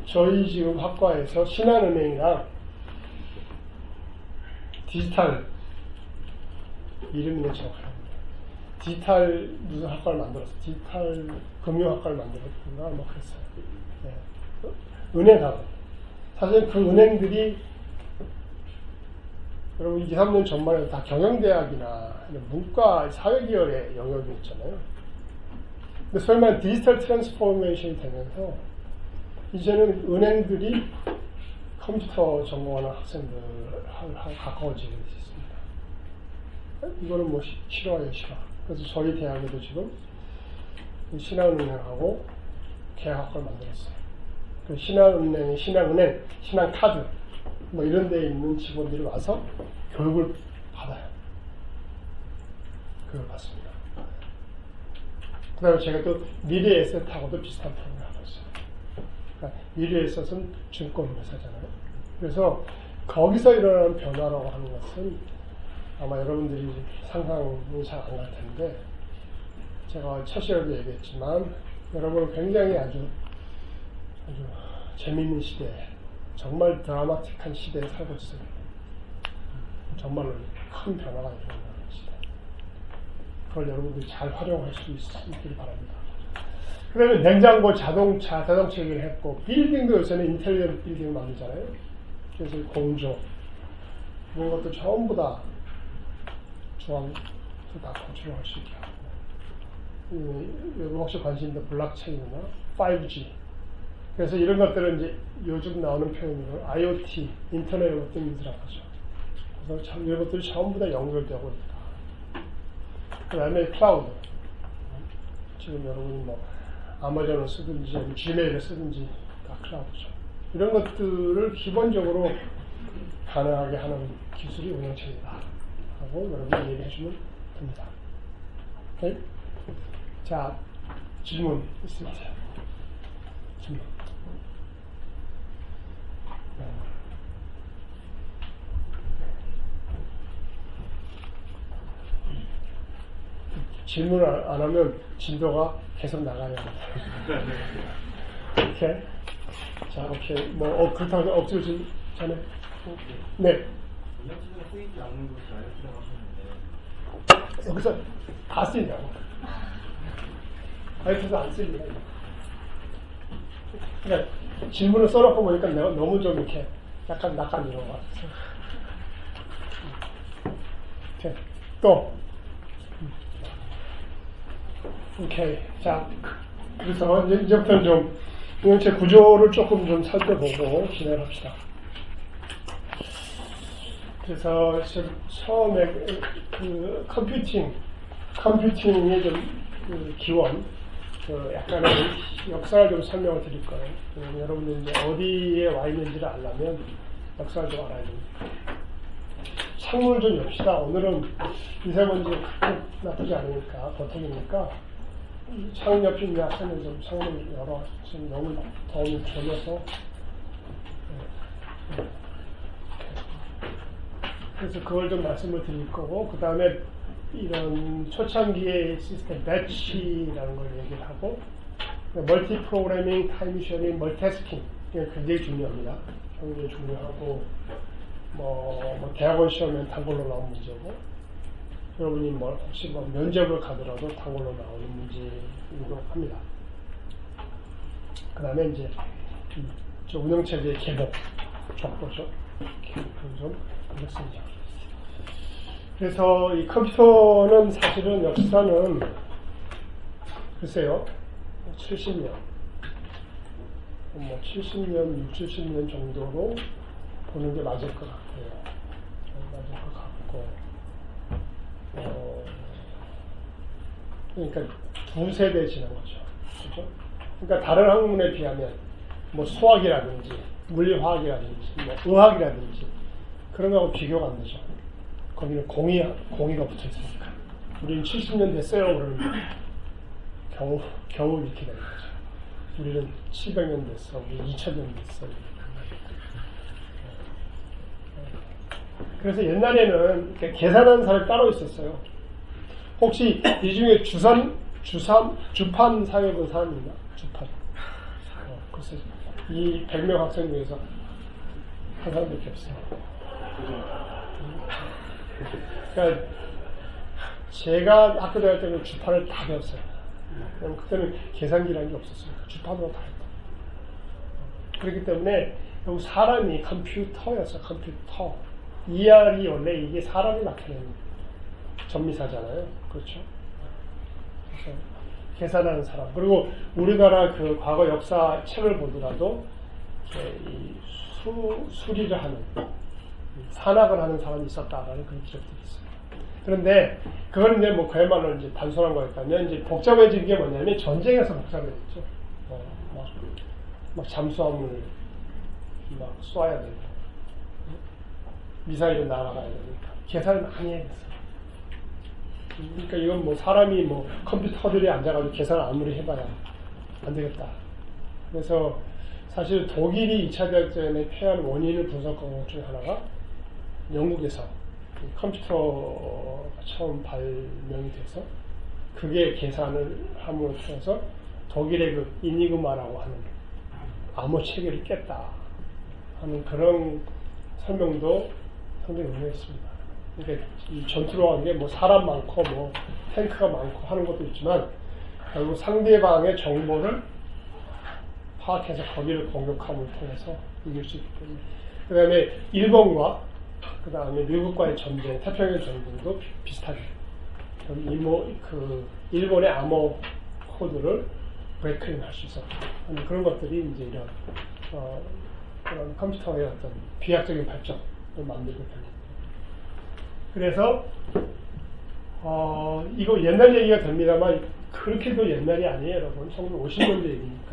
저희 지금 학과에서 신한은행이랑 디지털, 이름이 정확합니다. 디지털 무슨 학과를 만들었어. 디지털 금융학과를 만들었구나. 그랬어요. 네. 은행하고. 사실 그 은행들이 여러분 2, 3년 전만 해도 다 경영대학이나 문과, 사회계열의 영역이 있잖아요. 근데 소위 말하는 디지털 트랜스포메이션이 되면서 이제는 은행들이 컴퓨터 전공하는 학생들하고 가까워지게 됐습니다. 이거는 싫어요, 싫어. 그래서 저희 대학에도 지금 신한은행하고 계약학과를 만들었어요. 그 신한은행, 신한카드 이런 데에 있는 직원들이 와서 교육을 받아요. 교육을 받습니다. 다음에 제가 또 미래 에셋하고도 비슷한 표현을 하고 있어요. 그러니까 미래 에셋은 증권 회사잖아요. 그래서 거기서 일어나는 변화라고 하는 것은 아마 여러분들이 상상이 잘 안 갈 텐데, 제가 첫 시간에도 얘기했지만 여러분은 굉장히 아주 재미있는 시대에, 정말 드라마틱한 시대에 살고 있어요. 정말로 큰 변화가 일어나는 시대. 그걸 여러분들이 잘 활용할 수 있기를 바랍니다. 그 다음에 냉장고, 자동차 얘기를 했고, 빌딩도 요새는 인텔리전트 빌딩을 만들잖아요. 그래서 공조, 이런 것도 전부 다 중앙도 다 컨트롤할 수 있게 하고, 여러분 혹시 관심 있는 블록체인이나 5G, 그래서 이런 것들은 이제 요즘 나오는 표현으로 IoT, 인터넷 오브 띵스라고 하죠. 그래서 참 이런 것들이 전부 다 연결되고 있다. 그 다음에 클라우드. 지금 여러분이 뭐 아마존을 쓰든지 지메일을 쓰든지 다 클라우드죠. 이런 것들을 기본적으로 가능하게 하는 기술이 운영체이다 하고 여러분이 얘기해 주면 됩니다. 오케이? 자, 질문 있습니다. 질문. 질문을 안 하면 진도가 계속 나가야 합니다. 오케이? 자, 오케이. 뭐, 그렇다고 억지로 지금 전에. 네. 운영체제가 쓰이지 않는 것이 IoT라고 하셨는데, 여기서 다 쓰인다고. IoT에서 안 쓰입니다. 그러니까 질문을 써놓고 보니까 내가 너무 좀 이렇게 약간 이런 것 같아서. 오케이. 또. 오케이. 자, 그래서 이제부터는 좀 운영체 구조를 조금 좀 살펴보고 진행합시다. 그래서 처음에 그 컴퓨팅의 좀 그 기원, 약간의 역사를 좀 설명을 드릴 거예요. 여러분들 이제 어디에 와 있는지를 알려면 역사를 좀 알아야 됩니다. 창문을 좀 엽시다. 오늘은 미세먼지 그렇게 나쁘지 않으니까, 보통이니까, 창 옆에 있는 학생은 좀 창문을 열어. 지금 너무 더움이 길어서. 그래서 그걸 좀 말씀을 드릴 거고, 그 다음에 이런 초창기의 시스템, 배치라는 걸 얘기를 하고, 멀티 프로그래밍, 타임 쉐어링, 멀티태스킹, 이게 굉장히 중요합니다. 굉장히 중요하고, 뭐 대학원 시험엔 단골로 나온 문제고, 여러분이 뭐 혹시 뭐 면접을 가더라도 단골로 나오는 문제이기도 합니다. 그 다음에 이제 저 운영체제의 개복, 족보죠. 그걸 좀 알겠습니다. 그래서 이 컴퓨터는 사실은 역사는 글쎄요, 70년, 뭐 70년, 70년 정도로 보는 게 맞을 것 같아요. 맞을 것 같고, 그러니까 두세 배 지난 거죠. 그죠? 그러니까 다른 학문에 비하면 뭐 수학이라든지 물리화학이라든지 뭐 의학이라든지 그런 거하고 비교가 안 되죠. 거기는 공이가 붙어 있으니까. 우리는 70년 됐어요 그러는데 겨우 이렇게 되는 거죠. 우리는 700년 됐어, 우리 2000년 됐어. 그래서 옛날에는 계산하는 사람이 따로 있었어요. 혹시 이 중에 주판 사회 본 사람 있나? 주판. 글쎄, 이 100명 학생 중에서 한 사람밖에 없어요. 그러니까 제가 학교 다닐 때는 주판을 다 배웠어요. 그럼 그때는 계산기라는 게 없었으니까 주판으로 다 했다. 그렇기 때문에 여기 사람이 컴퓨터였어. 컴퓨터. ER이 원래 이게 사람을 나타내는 전미사잖아요. 그렇죠? 그래서 계산하는 사람. 그리고 우리나라 그 과거 역사 책을 보더라도 이 수리를 하는, 산악을 하는 사람이 있었다라는 그런 기록들이 있어요. 그런데 그건 이제 뭐 그야말로 이제 단순한 거였다면 이제 복잡해진 게 뭐냐면 전쟁에서 복잡해졌죠. 막 잠수함을 막 쏴야 되고 미사일을 날아가야 되니까 계산을 많이 해냈어요. 그러니까 이건 뭐 사람이 뭐 컴퓨터들이 앉아가지고 계산을 아무리 해봐야 안 되겠다. 그래서 사실 독일이 2차 대전에 패한 원인을 분석한 것 중에 하나가 영국에서 컴퓨터가 처음 발명이 돼서 그게 계산을 함으로 통해서 독일의 그 이니그마라고 하는 암호 체계를 깼다 하는 그런 설명도 상당히 유명했습니다. 그러니까 이 전투로 한 게 뭐 사람 많고 뭐 탱크가 많고 하는 것도 있지만 결국 상대방의 정보를 파악해서 거기를 공격함을 통해서 이길 수 있기 때문에. 그 다음에 일본과 그 다음에 미국과의 전쟁, 태평양 전쟁도 비슷하게 일본의 암호 코드를 브레이크인 할 수 있었다. 그런 것들이 이제 이런 그런 컴퓨터의 어떤 비약적인 발전을 만들게 됩니다. 그래서 이거 옛날 얘기가 됩니다만 그렇게도 옛날이 아니에요, 여러분. 1950년대 얘기니까.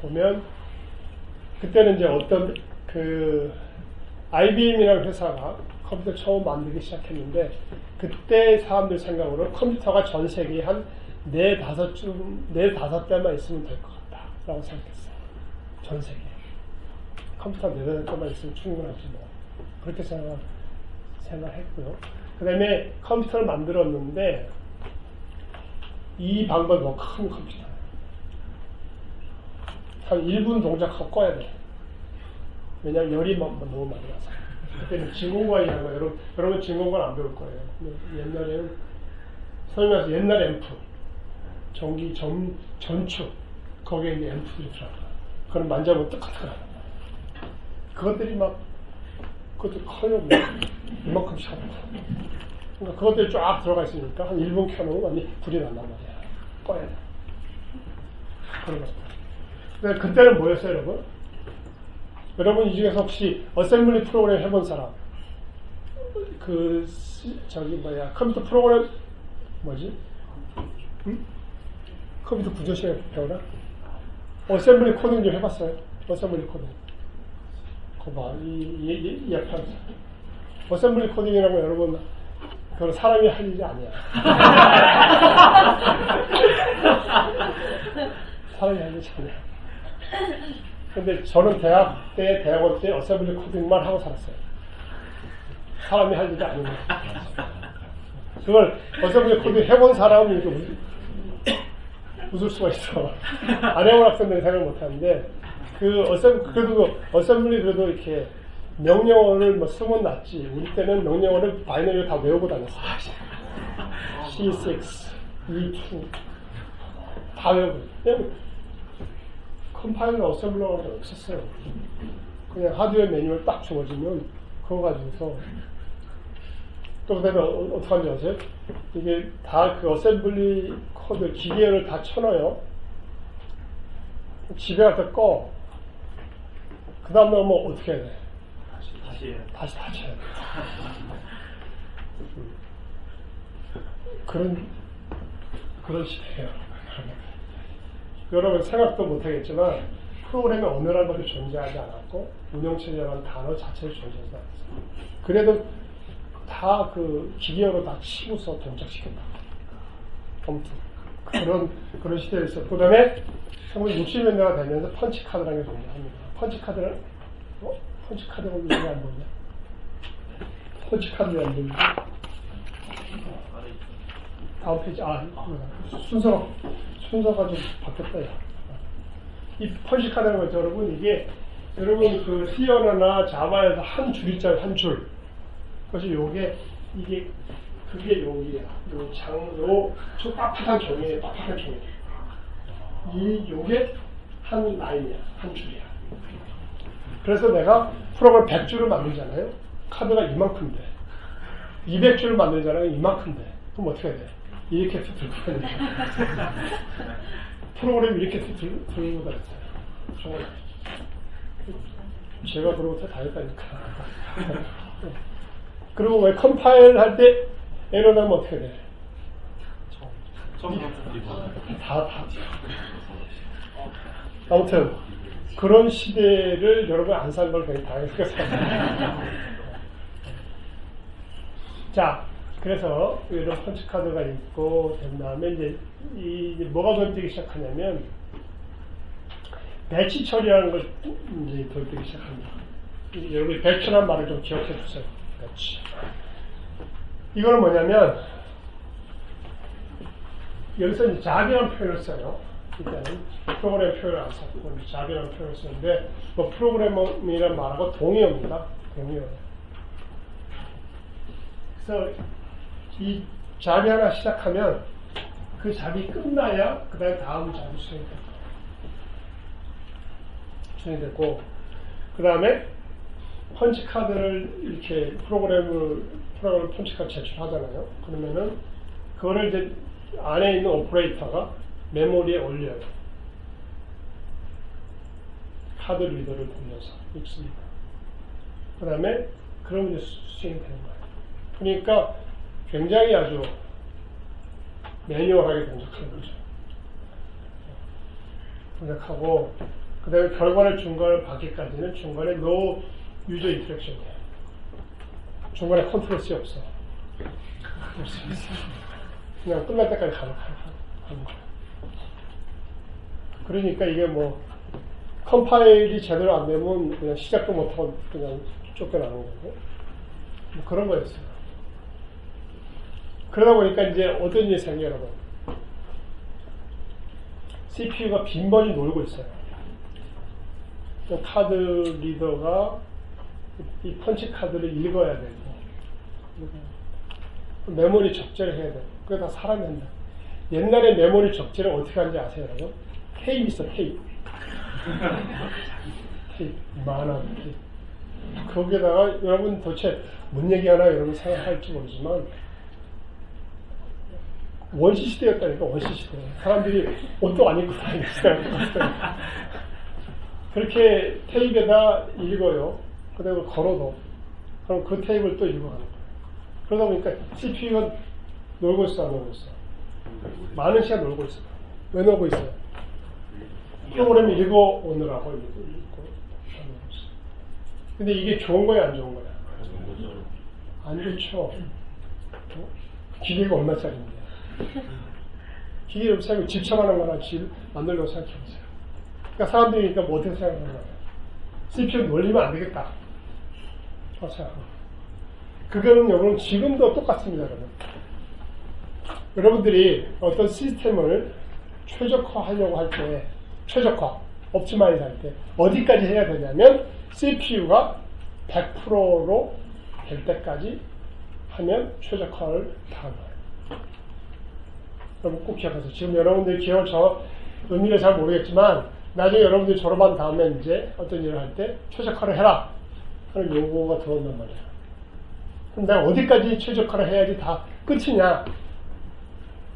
보면 그때는 이제 어떤 그 IBM이라는 회사가 컴퓨터 처음 만들기 시작했는데 그때 사람들 생각으로 컴퓨터가 전 세계에 한 4-5대만 있으면 될 것 같다라고 생각했어요. 전 세계에. 컴퓨터 4-5대만 있으면 충분하지 뭐. 그렇게 생각했고요. 그 다음에 컴퓨터를 만들었는데 이 방법이 너무 큰 컴퓨터예요. 한 1분 동작하고 꺼야 돼요. 왜냐하면 열이 너무 많이 나서. 그때는 진공관이라는 거, 여러분 진공관 안 배울 거예요. 옛날에는, 설명해서 옛날 앰프, 전기 전축, 거기에 이제 앰프들이 들어가요. 그건 만져보면 뜨끈뜨끈하단 말이에요. 그것들이 막, 그것도 커요. 뭐. 이만큼씩 하고. 그러니까 그것들이 쫙 들어가 있으니까 한 1분 켜놓으면 완전히 불이 난단 말이야. 꺼야 돼. 그런 것들. 근데 그때는 뭐였어요, 여러분? 여러분 이 중에서 혹시 어셈블리 프로그램 해본 사람? 컴퓨터 프로그램 뭐지? 응? 컴퓨터 구조 시간에 배우나? 어셈블리 코딩 좀 해봤어요? 어셈블리 코딩. 그거 봐, 이 옆에 어셈블리 코딩이라고 여러분 그건 사람이 할 일이 아니야. 사람이 할 일이 아니야. 근데 저는 대학원 때 어셈블리 코딩만 하고 살았어요. 사람이 할 일이 아닌 거예요. 그걸 어셈블리 코딩 해본 사람은 이렇게 웃을 수가 있어. 안 해본 학생들이 생각을 못 하는데, 그래도 어셈블리 그래도 이렇게 명령어를 뭐 쓰면 낫지. 우리 때는 명령어를 바이너리를 다 외우고 다녔어요. C6, E2 다 외우고. 컴파일러 어셈블러가 없었어요. 그냥 하드웨어 매뉴얼 딱 주어지면 그거 가지고서 또 그다음에 어떻게 하는지 아세요? 이게 다 그 어셈블리 코드 기계를 다 쳐넣어요. 집에 가서 꺼. 그 다음에 뭐 어떻게 해야 돼? 다시 다 쳐야 돼. 그런 시대예요. 여러분 생각도 못하겠지만 프로그램의 언어라는 것이 존재하지 않았고 운영체제라는 단어 자체를 존재하지 않았어요. 그래도 다 그 기계어로 다 치고서 동작시켰다. 아무튼 그런 시대에 있었고, 그 다음에 1960년대가 되면서 펀치카드라는 게 존재합니다. 펀치카드가 왜 안 보냐? 펀치카드 왜 안 보냐? 다음 페이지, 순서가 좀 바뀌었다. 이 펀치카드라는 거죠, 여러분. 여러분 그 C언어나 자바에서 한 줄 있잖아요, 한 줄. 그것이 그게 여기야. 저 빳빳한 종이에요, 빳빳한 종이. 요게 한 라인이야, 한 줄이야. 그래서 내가 프로그램 100줄을 만들잖아요. 카드가 이만큼 돼. 200줄을 만들잖아요. 이만큼 돼. 그럼 어떻게 해야 돼? 이렇게 들고 다니는 프로그램 이렇게 들고 다녔어요. 제가 그러고서 다 했다니까. 그리고 왜 컴파일 할 때 에러 나면 어떻게 돼? 다. 아무튼 그런 시대를 여러분 안 산 걸 굉장히 당했을 것 같아요. 자, 그래서 이런 펀치카드가 있고 된 다음에 이제 뭐가 도입되기 시작하냐면 배치 처리라는 걸 이제 도입되기 시작합니다. 여러분이 배치라는 말을 좀 기억해 주세요. 배치. 이거는 뭐냐면 여기서 이제 잡이라는 표현을 써요. 일단은 프로그램 표현을 안 썼고 잡이라는 표현을 쓰는데 뭐 프로그래머이라는 말하고 동의어입니다. 동의어. 그래서 이 잡이 하나 시작하면 그 잡이 끝나야 그 다음 잡이 수행되고 그 다음에 펀치카드를 이렇게 프로그램을 펀치카드 제출하잖아요. 그러면은 그거를 이제 안에 있는 오퍼레이터가 메모리에 올려요. 카드 리더를 돌려서 읽습니다. 그 다음에 그럼 이제 수행이 되는 거예요. 그러니까 굉장히 아주 매뉴얼하게 동작하는 거죠. 동작하고 그 다음에 결과를 중간에 받기까지는 중간에 no user interaction이에요. 중간에 컨트롤 C 없어. 그냥 끝날 때까지 가는 거예요. 그러니까 이게 뭐 컴파일이 제대로 안 되면 그냥 시작도 못하고 그냥 쫓겨나는 거고 뭐 그런 거였어요. 그러다 보니까 이제 어떤 일이 생겨요, 여러분. CPU가 빈번히 놀고 있어요. 카드 리더가 이 펀치 카드를 읽어야 되고 메모리 적재를 해야 되고 그게 다 사람이 한다. 옛날에 메모리 적재를 어떻게 하는지 아세요, 여러분? 테이프 있어, 테이프. 테이프, 만화 테이프. 거기에다가 여러분 도대체 뭔 얘기하나 여러분 생각할지 모르지만 원시 시대였다니까, 원시 시대. 사람들이 옷도 안 입고 다니겠어요. 그렇게 테이프에다 읽어요. 그 다음에 걸어도. 그럼 그 테이프를 또 읽어가는 거예요. 그러다 보니까 CPU가 놀고 있어, 안 놀고 있어? 많은 시간 놀고 있어요. 왜 놀고 있어요? 프로그램 읽어오느라고 읽고 안 놀고 있어요. 근데 이게 좋은 거야, 안 좋은 거야? 안 좋죠. 기계가 얼마짜리인데? 기계를 사용해 집착하는 거나 집 만들려고 생각해보세요. 그러니까 사람들이 그러니까 뭐 어떻게 생각하는 거예요? CPU 놀리면 안 되겠다. 그거는 여러분 지금도 똑같습니다. 여러분들이 어떤 시스템을 최적화하려고 할 때, 최적화, 옵티마이즈 할 때 어디까지 해야 되냐면 CPU가 100%로 될 때까지 하면 최적화를 다 하는 거예요. 여러분 꼭 기억하세요. 지금 여러분들이 기억을 의미를 잘 모르겠지만 나중에 여러분들이 졸업한 다음에 이제 어떤 일을 할 때 최적화를 해라 하는 요구가 들어온단 말이에요. 그럼 내가 어디까지 최적화를 해야지 다 끝이냐?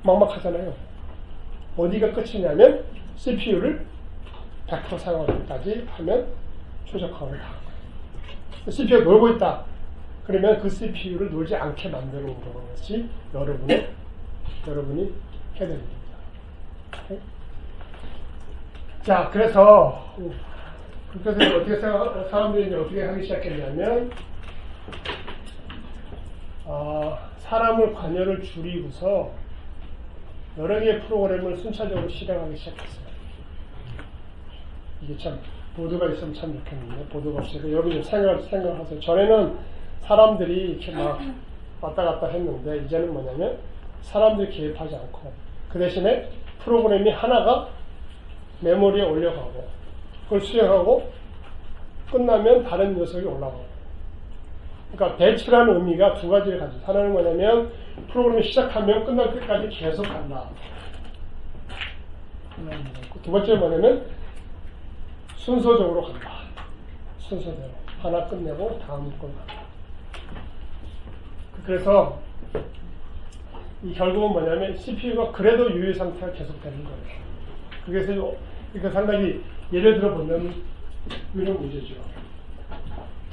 막막하잖아요. 어디가 끝이냐면 CPU를 100% 사용할 때까지 하면 최적화를 다 하는 거예요. CPU가 놀고 있다. 그러면 그 CPU를 놀지 않게 만드는 것이 여러분이 해야 됩니다. 자, 그래서 어떻게 사람들이 어떻게 하기 시작했냐면 사람을 관여를 줄이고서 여러 개의 프로그램을 순차적으로 실행하기 시작했어요. 이게 참 보드가 있으면 참 좋겠는데 보드가 없으니까 여러분이 생각하세요. 전에는 사람들이 이렇게 막 왔다 갔다 했는데 이제는 뭐냐면 사람들이 개입하지 않고 그 대신에 프로그램이 하나가 메모리에 올려가고 그걸 수행하고 끝나면 다른 녀석이 올라가고 그러니까 배치라는 의미가 두 가지를 가지고 하나는 뭐냐면 프로그램이 시작하면 끝날 때까지 계속 간다. 두 번째는 뭐냐면 순서적으로 간다. 순서대로 하나 끝내고 다음 걸 간다. 그래서 이 결국은 뭐냐면 CPU가 그래도 유효 상태가 계속되는 거예요. 그래서 그러니까 상당히 예를 들어 보면 이런 문제죠.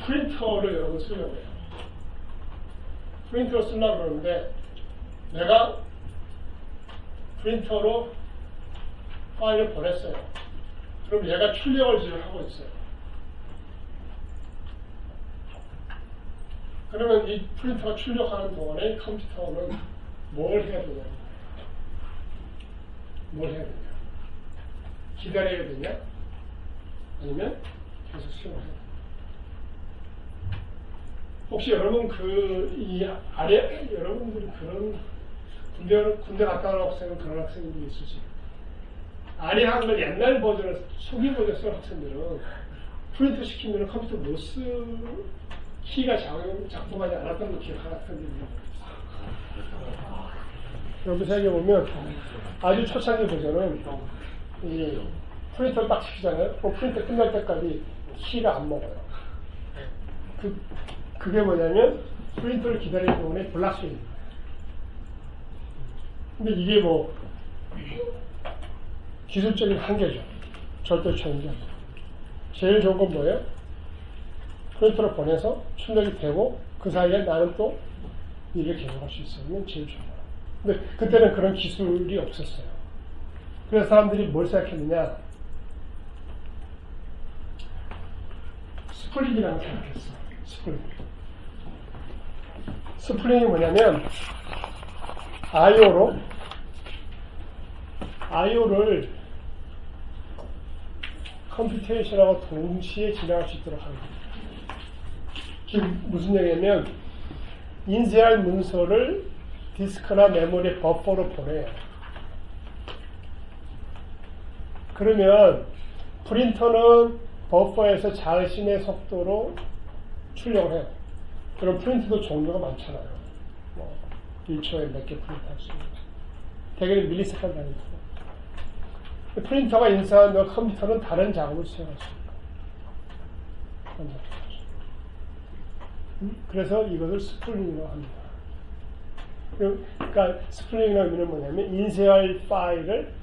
프린터를 여러분 쓰려고 해요. 프린터를 쓰려고 그러는데 내가 프린터로 파일을 보냈어요. 그럼 얘가 출력을 지금 하고 있어요. 그러면 이 프린터가 출력하는 동안에 컴퓨터는 뭘 해야 되냐? 뭘 해야 되냐? 기다려야 되냐? 아니면 계속 수용을 해야 되냐? 혹시 여러분 여러분들이 그런 군대 갔다 온 학생은 그런 학생들이 있으시 아래 한글 옛날 버전을 초기 버전 쓴 학생들은 프린트 시키면 컴퓨터 못 키가 작동하지 않았던 걸 기억하는 학생들이 여기 생각해보면 아주 초창기 버전은 이 프린터를 딱 시키잖아요. 프린터 끝날 때까지 키가 안 먹어요. 그게 뭐냐면 프린터를 기다리는 동안에 블락스윙. 근데 이게 뭐 기술적인 한계죠. 절대 최인지 않아요. 제일 좋은 건 뭐예요? 프린터를 보내서 출력이 되고 그 사이에 나는 또 일을 계속할 수 있으면 제일 좋아요. 근데 그때는 그런 기술이 없었어요. 그래서 사람들이 뭘 생각했느냐? 스플릿이라는 걸 생각했어. 스플릿. 스플릿이 뭐냐면 IO를 컴퓨테이션하고 동시에 진행할 수 있도록 하는 거예요. 지금 무슨 얘기냐면 인쇄할 문서를 디스크나 메모리 버퍼로 보내요. 그러면 프린터는 버퍼에서 자신의 속도로 출력을 해요. 그럼 프린터도 종류가 많잖아요. 뭐 1초에 몇 개 프린트할 수 있는. 대개는 밀리세컨드 단위로. 프린터가 인쇄하는 컴퓨터는 다른 작업을 수행할 수 있고. 그래서 이것을 스플링이라고 합니다. 그러니까 스플링이라는 의미는 뭐냐면 인쇄할 파일을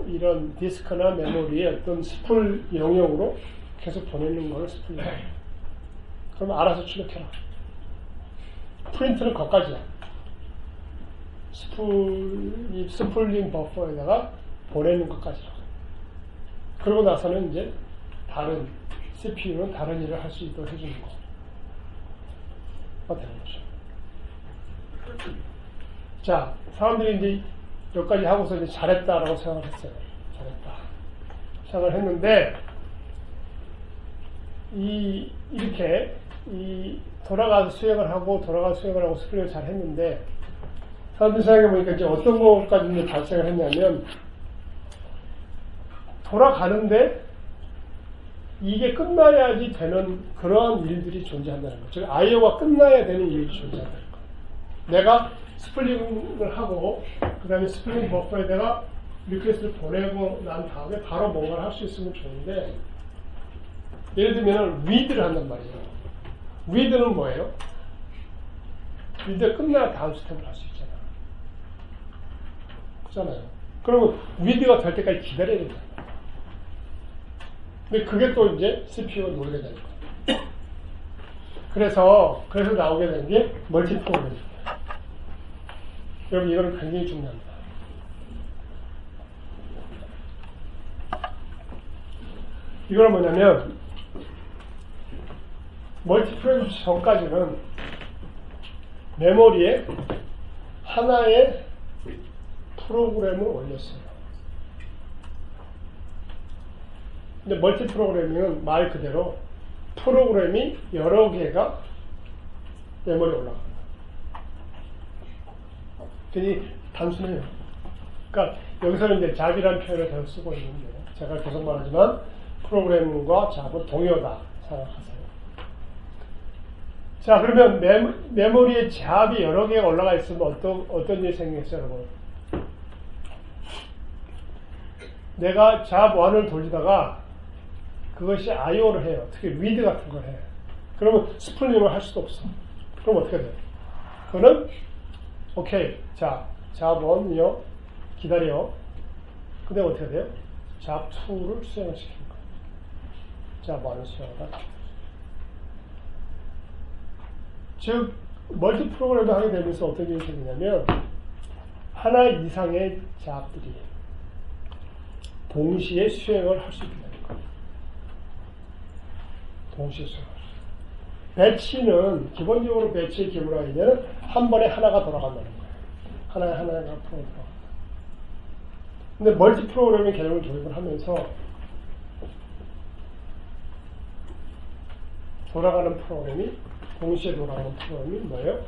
이런 디스크나 메모리에 어떤 스플 영역으로 계속 보내는 걸 스플링. 그럼 알아서 출력해라. 프린트는 거기까지야. 스플링 버퍼에다가 보내는 것까지라고. 그러고 나서는 이제 다른 CPU는 다른 일을 할 수 있도록 해주는 거. 되는 거죠. 자, 사람들이 이제 여기까지 하고서 이제 잘했다라고 생각을 했어요. 잘했다. 생각을 했는데, 이렇게 돌아가서 수행을 하고 스플링을 잘 했는데, 사람들이 생각해보니까 이제 어떤 것까지 이제 발생을 했냐면, 돌아가는데, 이게 끝나야지 되는 그러한 일들이 존재한다는 거죠. 즉, IO가 끝나야 되는 일이 존재한다는 거예요. 내가 스플링을 하고, 그 다음에 스플링 버퍼에 내가 리퀘스트를 보내고 난 다음에 바로 뭔가를 할 수 있으면 좋은데, 예를 들면, read를 한단 말이에요. read는 뭐예요? read가 끝나야 다음 스텝을 할 수 있잖아요. 그렇잖아요. 그러면 read가 될 때까지 기다려야 되잖아요. 근데 그게 또 이제 CPU가 놀게 되는 거예요. 그래서 나오게 된 게 멀티 프로그램입니다. 여러분, 이거는 굉장히 중요합니다. 이거는 뭐냐면, 멀티 프로그램 전까지는 메모리에 하나의 프로그램을 올렸어요. 근데 멀티 프로그래밍은 말 그대로 프로그램이 여러 개가 메모리에 올라갑니다. 굉장히 단순해요. 그러니까 여기서는 이제 잡이라는 표현을 계속 쓰고 있는데, 제가 계속 말하지만 프로그래밍과 잡은 동요다 생각하세요. 자, 그러면 메모리에 잡이 여러 개가 올라가 있으면 어떤 일이 생기겠어요, 여러분? 내가 잡 1을 돌리다가 그것이 IO를 해요. 특히 read 같은 걸 해. 그러면 스플링을 할 수도 없어. 그럼 어떻게 돼? 그거는 오케이. 자, 잡 1이요. 기다려. 근데 어떻게 돼요? 잡 2를 수행을 시키는 거예요. 잡 1을 수행하다. 즉, 멀티 프로그램을 하게 되면서 어떤 일이 생기냐면, 하나 이상의 잡들이 동시에 수행을 할 수 있게 되는 거예요. 동시에 수행할 수 있어요. 배치는 기본적으로 배치의 기본이라고 하면 한 번에 하나가 돌아간다는 거예요. 하나가 프로그램 들어간다. 근데 멀티 프로그래밍 개념을 도입을 하면서 돌아가는 프로그램이 동시에 돌아가는 프로그램이 뭐예요?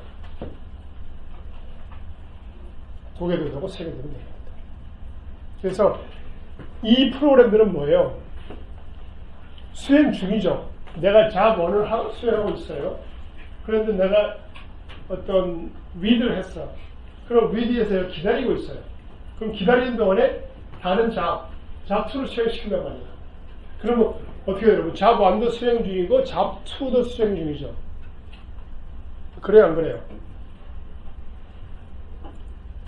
2개도 되고 3개도 되고. 그래서 이 프로그램들은 뭐예요? 수행 중이죠. 내가 잡 1을 수행하고 있어요. 그런데 내가 어떤 read를 했어. 그럼 read에서 기다리고 있어요. 그럼 기다리는 동안에 다른 잡 2를 수행시킨단 말이에요. 그러면 어떻게 해요? 여러분? 잡 1도 수행 중이고 잡 2도 수행 중이죠. 그래요, 안 그래요?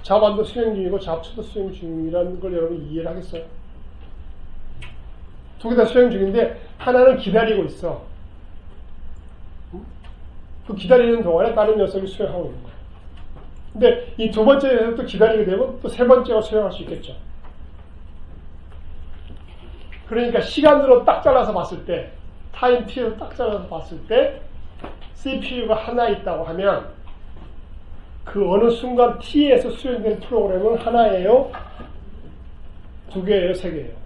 잡 1도 수행 중이고 잡 2도 수행 중이라는 걸 여러분 이해를 하겠어요? 2개 다 수행 중인데 하나는 기다리고 있어. 그 기다리는 동안에 다른 녀석이 수행하고 있는 거야. 근데 이 두 번째에서 또 기다리게 되면 또 세 번째가 수행할 수 있겠죠. 그러니까 시간으로 딱 잘라서 봤을 때, 타임 T로 딱 잘라서 봤을 때 CPU가 하나 있다고 하면 그 어느 순간 T에서 수행된 프로그램은 하나예요? 2개예요? 3개예요?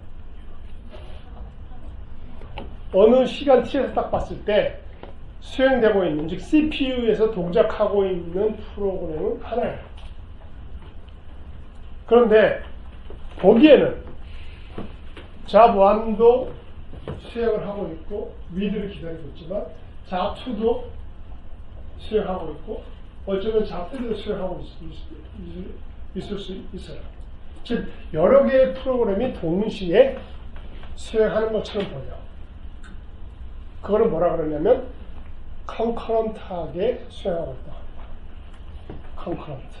어느 시간 T에서 딱 봤을 때 수행되고 있는, 즉 CPU에서 동작하고 있는 프로그램은 하나예요. 그런데 보기에는 잡 1도 수행을 하고 있고 read를 기다리고 있지만 잡 2도 수행하고 있고 어쩌면 잡 3도 수행하고 있을 수 있어요. 즉 여러 개의 프로그램이 동시에 수행하는 것처럼 보여요. 그거를 뭐라 그러냐면 concurrent하게 수행하고 있다. concurrent.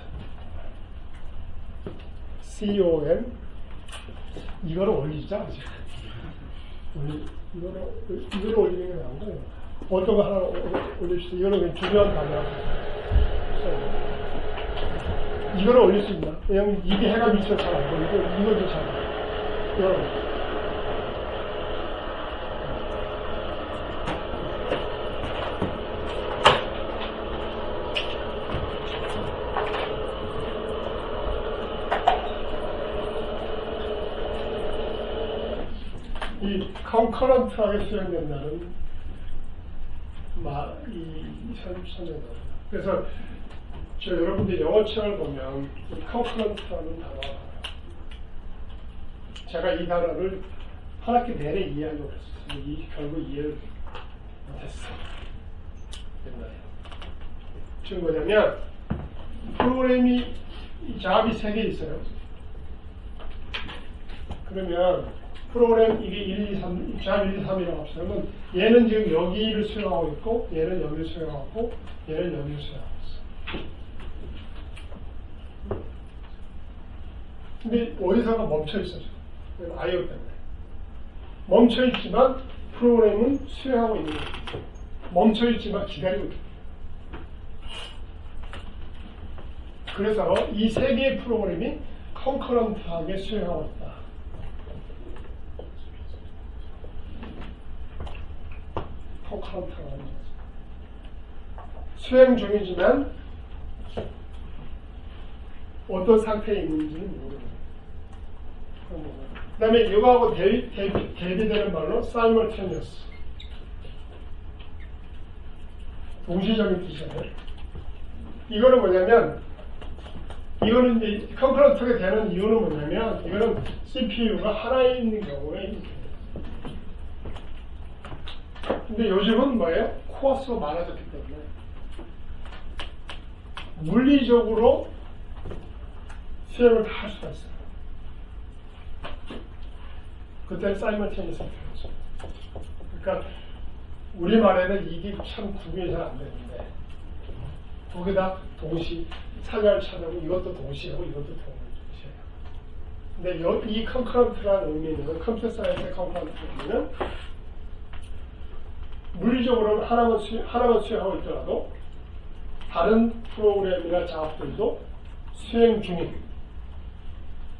COM. 이거를 올리자. 이거를 올리는 게 나은 거예요. 어떤 거 하나 올립시다. 이거는 그냥 중요한 단어라고. 이거를 올릴 수 있나? 왜냐면 이게 해가 미쳐 잘 안 보이고, 이거도 잘 안 보여요. 이 컨커런트하게 수행된다는 이 설명입니다. 그래서 여러분들 영어책을 보면 이 컨커런트라는 단어가 나와요. 제가 이 단어를 한 학기 내내 이해하려고 했어요. 결국 이해를 못했어요. 옛날에. 지금 뭐냐면 프로그램이 잡이 3개 있어요. 그러면 프로그램 이게 1, 2, 3, 잡 1, 2, 3이라고 합시다. 그러면 얘는 지금 여기를 수행하고 있고 얘는 여기를 수행하고 얘는 여기를 수행하고 있어. 근데 어디선가 멈춰 있어 지금. IO 때문에. 멈춰 있지만 프로그램은 수행하고 있는 거예요. 멈춰 있지만 기다리고 있는 거예요. 그래서 이 3개의 프로그램이 컨커런트하게 수행하고 있다. 컨커런트라고 하는 거죠. 수행 중이지만 어떤 상태에 있는지는 모르는 거예요. 그 다음에 이거하고 대비되는 말로 simultaneous. 동시적인 뜻이에요. 이거는 뭐냐면, 이거는 이제 컨커런트가 되는 이유는 뭐냐면, 이거는 CPU가 하나에 있는 경우에 근데 요즘은 뭐예요? 코어 수가 많아졌기 때문에 물리적으로 수행을 다 할 수가 있어요. 그때는 사이먼테니어스 상태였죠. 그러니까 우리말에는 이게 참 구분이 잘 안 되는데 2개 다 동시 차별차별하고 이것도 동시하고 이것도 동시해요. 근데 이 컨커런트라는 의미는 컴퓨터 사이언스의 컨커런트라는 의미는 물리적으로는 하나만 수행하고 있더라도 다른 프로그램이나 작업들도 수행 중인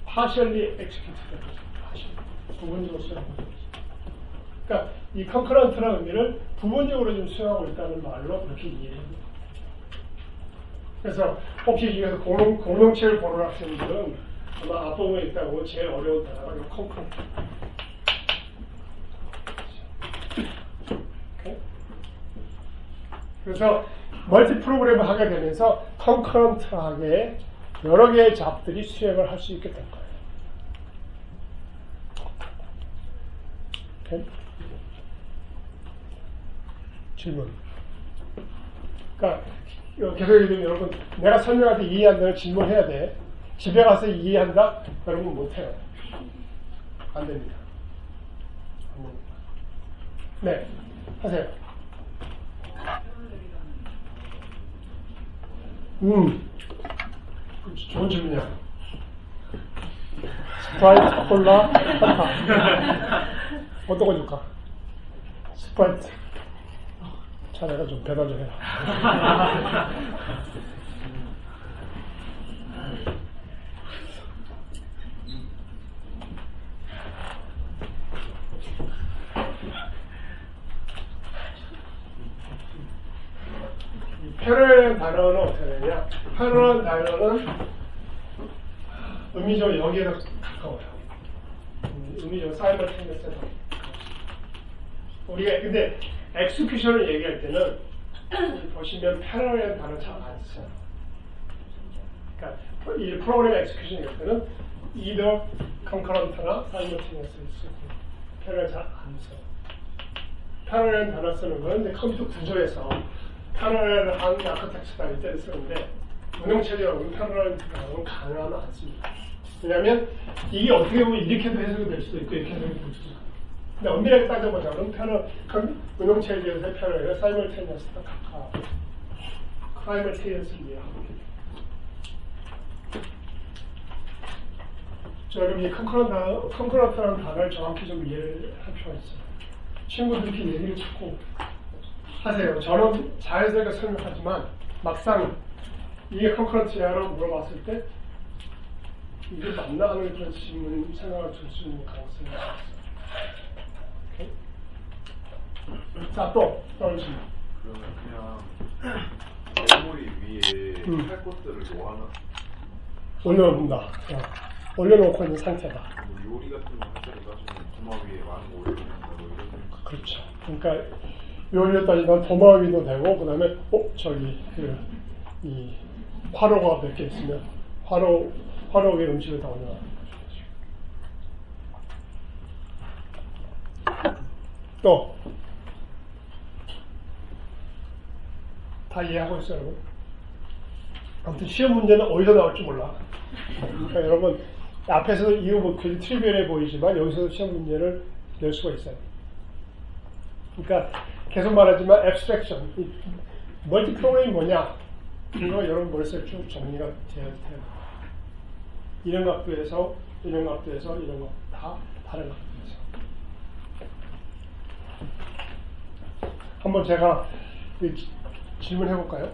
partially executed 부분적으로 수행하고 있습니다. 그러니까 이 concurrent라는 의미를 부분적으로 좀 수용하고 있다는 말로 그렇게 이해해요. 그래서 혹시 중에서 공동체를 보는 학생들은 아마 앞부분에 있다고 제일 어려운 단어가 이 concurrent. 그래서 멀티 프로그램을 하게 되면서 concurrent하게 여러 개의 잡들이 수행을 할 수 있게 될 거예요. 오케이? 질문. 그러니까 계속 얘기하면 여러분 내가 설명할 때 이해한다면 질문해야 돼. 집에 가서 이해한다? 여러분 못해요. 안 됩니다. 안 됩니다. 네, 하세요. 좋은 질문이야. 스프라이트, 콜라, 한타. 어떤 거 줄까? 스프라이트. 자네가 좀 배달 좀 해라. 패러렐 단어는 어떻게 되냐? 패러렐 단어는 의미적으로 여기에 더 가까워요. 의미적으로 사이버테니어스에 더 가까워요. 우리가 근데 엑스큐션을 얘기할 때는 보시면 패러렐 단어 잘 안 써요. 그러니까 이 프로그램 엑스큐션 얘기할 때는 either concurrent나 simultaneous를 쓰고 패러렐 잘 안 써요. 패러렐 단어 쓰는 건 이제 컴퓨터 구조에서 패러렐을 한 아크텍처다 이때를 쓰는데 운영체제하고는 패러렐 단어는 가능하면 않습니다. 왜냐하면 이게 어떻게 보면 이렇게도 해석이 될 수도 있고 이렇게 해석이 될 수도 있고 근데 엄밀하게 따져보자면 운영체제에서의 패러렐은 사이멀테니어스가 가까워 사이멀테니어스를 이해하고 자 그럼 이 컨커런트라는 단어를 정확히 좀 이해를 할 필요가 있어요. 친구들끼리 얘기를 자꾸 하세요. 저는 자연스럽게 설명하지만 막상 이게 컨커런트냐라고 물어봤을 때 이게 맞나 하는 그런 질문 생각을 줄 수 있는 가능성이 있어요. 오케이? 자, 또 다른 질문. 그러면 그냥 메모리 위에 할 것들을 놓아놔. 올려놓는다. 올려놓고 있는 상태다. 뭐 요리 같은 거 할 때도 가지고 도마 위에 많은 거 올려놓는다고 이런. 그렇죠. 그러니까 요리를 따지면 도마 위도 되고 그 다음에 저기 이 화로가 몇 개 있으면 화로 위에 음식을 다 올려놔. 또 다 이해하고 있어요, 여러분? 아무튼 시험 문제는 어디서 나올지 몰라. 그러니까 여러분 앞에서 이거 뭐 굉장히 트리비얼해 보이지만 여기서 시험 문제를 낼 수가 있어요. 그러니까 계속 말하지만 abstraction, 멀티 프로그램이 뭐냐? 이거 여러분 머릿속에 쭉 정리가 되어야 돼요. 이런 각도에서 이런 각도에서 이런 거 다 다른 각도에서. 한번 제가 질문해 볼까요?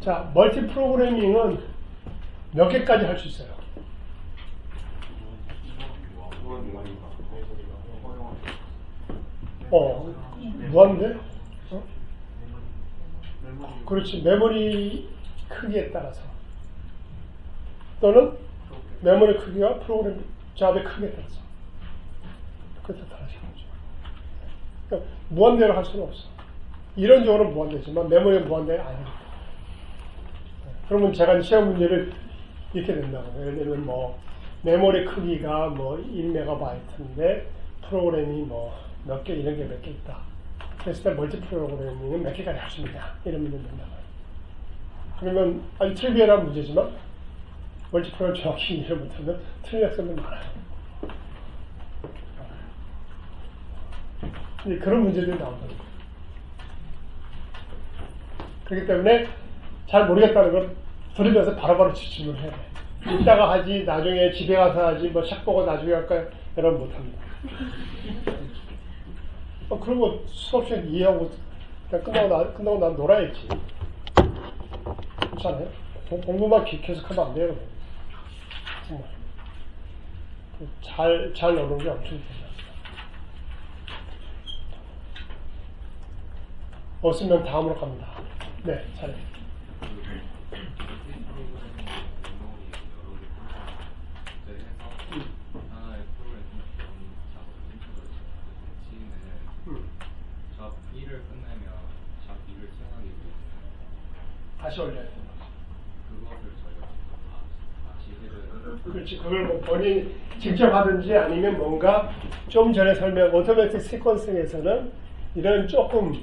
자, 멀티 프로그래밍은 몇 개까지 할 수 있어요? 무한대? 그렇지. 메모리 크기에 따라서 또는 메모리 크기와 프로그램 잡의 크기에 따라서 그렇게 달라지는 거죠. 그러니까 무한대로 할 수는 없어. 이론적으로는 무한대지만 메모리는 무한대가 아니니까. 그러면 제가 시험 문제를 이렇게 낸다고. 예를 들면 뭐 메모리 크기가 뭐 1MB인데 프로그램이 뭐 몇 개 이런 게 몇 개 있다. 그랬을 때 멀티 프로그래밍은 몇 개까지 할 수 있냐 이런 문제 된다고요. 그러면 아주 트리비얼한 문제지만 멀티 프로그램 정확히 이해를 못하면 틀린 학생들 많아요. 그런 문제들이 나온다는 거예요. 그렇기 때문에 잘 모르겠다는 걸 들으면서 바로바로 질문을 해야 돼. 이따가 하지, 나중에 집에 가서 하지, 뭐 책 보고 나중에 할까? 이러면 못합니다. 그런 거 수업 시간 이해하고 그냥 끝나고 난 놀아야지. 그렇잖아요? 공부만 계속하면 안 돼요. 정말. 잘 노는 게 엄청 중요합니다. 없으면 다음으로 갑니다. 네, 잘해. 다시 올려야 된다. 그렇지. 그걸 뭐 본인이 직접 하든지 아니면 뭔가 좀 전에 설명 오토매틱 시퀀싱에서는 이런 조금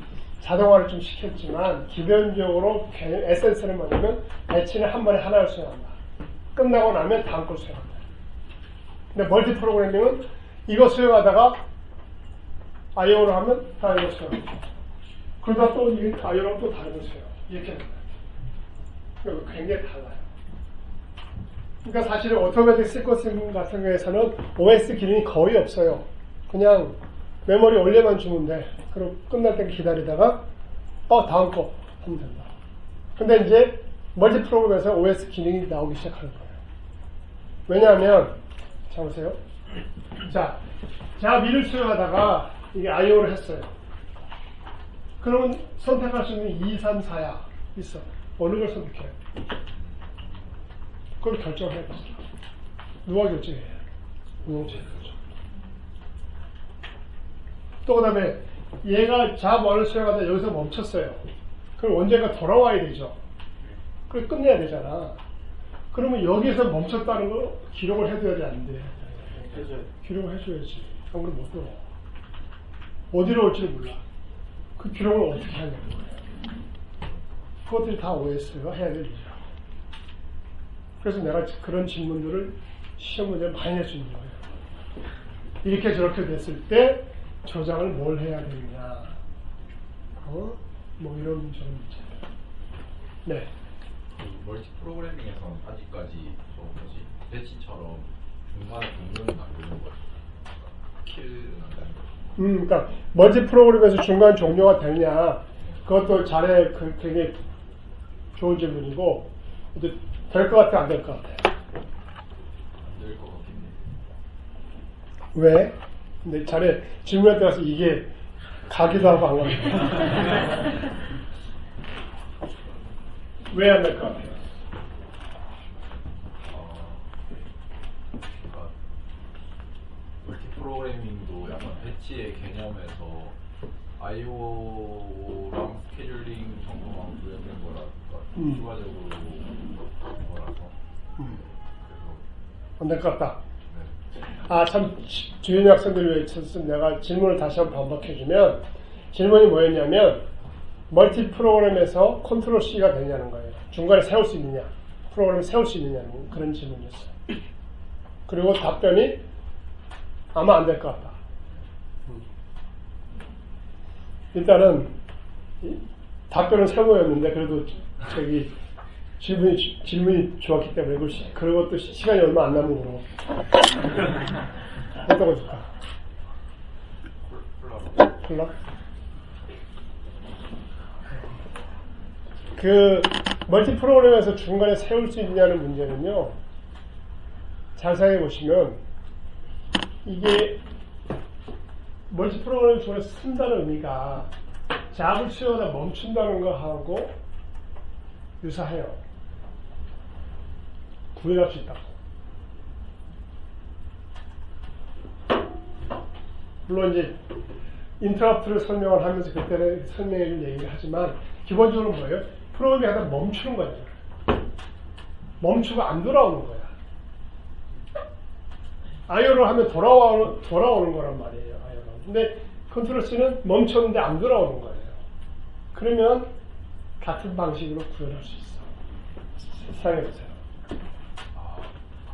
자동화를 좀 시켰지만 기본적으로 에센스는 뭐냐면 배치는 한 번에 하나를 수행한다. 끝나고 나면 다음 걸 수행한다. 근데 멀티 프로그래밍은 이거 수행하다가 IO를 하면 다른 걸 수행한다. 그러다 또 IO를 하면 또 다른 걸 수행한다. 이렇게 합니다. 그러니까 굉장히 달라요. 그러니까 사실은 오토매틱 시퀀싱 같은 경우에서는 OS 기능이 거의 없어요. 그냥 메모리 올려만 주면 돼. 그리고 끝날 때 기다리다가 다음 거 하면 된다. 근데 이제 멀티 프로그램에서 OS 기능이 나오기 시작하는 거예요. 왜냐하면 자 보세요. 자 미를 수행하다가 이게 IO를 했어요. 그러면 선택할 수 있는 2, 3, 4야 있어. 어느 걸 선택해요? 그걸 결정해야 돼. 누가 결정해요? 운영체가 결정. 또 그 다음에 얘가 잡1을 수행하다 여기서 멈췄어요. 그럼 언젠가 돌아와야 되죠. 그걸 끝내야 되잖아. 그러면 여기에서 멈췄다는 거 기록을 해둬야 돼, 안 돼? 기록을 해줘야지. 안 그러면 못 돌아와. 어디로 올지를 몰라. 그 기록을 어떻게 하냐는 거예요. 그것들이 다 OS가 해야 될 일이야. 그래서 내가 그런 질문들을 시험 문제를 많이 낼 수 있는 거예요. 이렇게 저렇게 됐을 때 저장을 뭘 해야 되느냐. 뭐 이런 저런 문제. 네. 멀티 프로그래밍에서는 아직까지 배치처럼 중간에 종료는 안 되는 거죠. 킬은 안 되는 거죠. 그러니까 멀티 프로그램에서 중간 종료가 되느냐. 그것도 잘해. 굉장히 좋은 질문이고. 될 것 같아, 안 될 것 같아요? 안 될 것 같긴 해요. 왜? 근데 잘해. 질문에 따라서 이게 가기도 하고 안 가기도 하고. 왜 안 될 것 같아요? 그러니까 멀티 프로그래밍도 약간 배치의 개념에서 IO랑 스케줄링 정도만 구현된 거라니까 추가적으로 거라서 그래서 안 될 것 같다. 네. 아, 참, 주인 학생들 위해서 내가 질문을 다시 한번 반복해주면, 질문이 뭐였냐면, 멀티 프로그램에서 컨트롤 C가 되냐는 거예요. 중간에 세울 수 있느냐, 프로그램을 세울 수 있느냐는 그런 질문이었어요. 그리고 답변이 아마 안 될 것 같다. 일단은, 답변은 세모였는데, 그래도 질문이 좋았기 때문에, 그리고 또 시간이 얼마 안 남은 거로. 어떤 거 줄까? 콜라? 그 멀티 프로그램에서 중간에 세울 수 있냐는 문제는요. 잘 생각해 보시면 이게 멀티 프로그램 중간에 쓴다는 의미가 잡을 수행하다 멈춘다는 거하고 유사해요. 구현할 수 있다고. 물론 이제 인터럽트를 설명을 하면서 그때는 설명해 줄 얘기를 하지만 기본적으로 뭐예요? 프로그램이 하다 멈추는 거예요. 멈추고 안 돌아오는 거야. IO를 하면 돌아오는 거란 말이에요. IO는. 근데 컨트롤 C는 멈췄는데 안 돌아오는 거예요. 그러면 같은 방식으로 구현할 수 있어. 생각해보세요.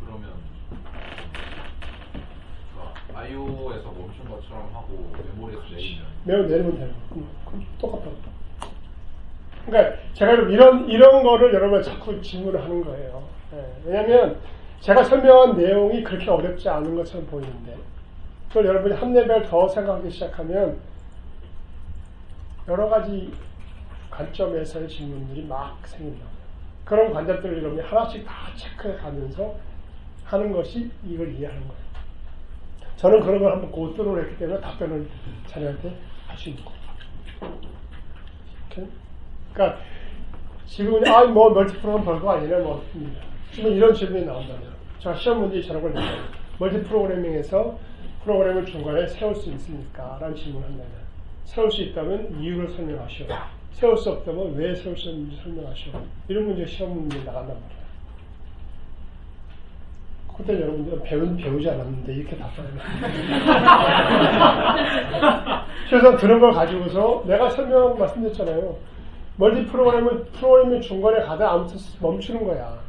그러면 IO에서 멈춘 것처럼 하고 메모리에서 내리면 돼요. 똑같다고. 그러니까 제가 이런 거를 여러분 자꾸 질문을 하는 거예요. 네. 왜냐하면 제가 설명한 내용이 그렇게 어렵지 않은 것처럼 보이는데 그걸 여러분이 한 레벨 더 생각하기 시작하면 여러 가지 관점에서의 질문들이 막 생긴다고요. 그런 관점들을 여러분이 하나씩 다 체크해 가면서 하는 것이 이걸 이해하는 거예요. 저는 그런 걸 한번 고스로를 했기 때문에 답변을 자네한테 할 수 있는 거예요. 오케이? 그러니까 지금 뭐 멀티 프로그램 별거 아니네 뭐 지금 이런 질문이 나온다면 자 시험 문제 저런 걸 내요. 멀티 프로그래밍에서 프로그램을 중간에 세울 수 있습니까? 라는 질문을 한다면 세울 수 있다면 이유를 설명하시오. 세울 수 없다면 왜 세울 수 없는지 설명하시오. 이런 문제 시험 문제 나간단 말이에요. 그때 여러분들은 배우지 않았는데 이렇게 답변을 최소한 들은 걸 가지고서 내가 설명 말씀드렸잖아요. 멀티 프로그램이 중간에 가다 아무튼 멈추는 거야.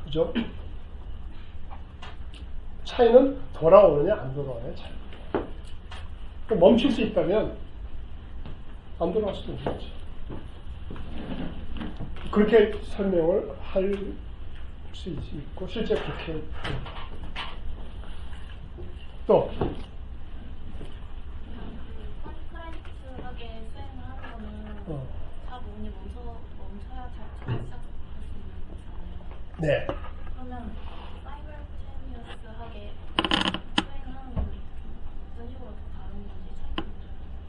그죠? 차이는 돌아오느냐 안 돌아오느냐 차이. 멈출 수 있다면 안 돌아갈 수도 있는 거죠. 그렇게 설명을 할 수 있고 실제 그렇게 또 콘크리트하게 수행을 하는 거는 다 부분이 멈춰야 잘 시작할 수 있는 거잖아요. 네. 그러면 사이버테니어스하게 수행하는 건 어떤 식으로 다른 건지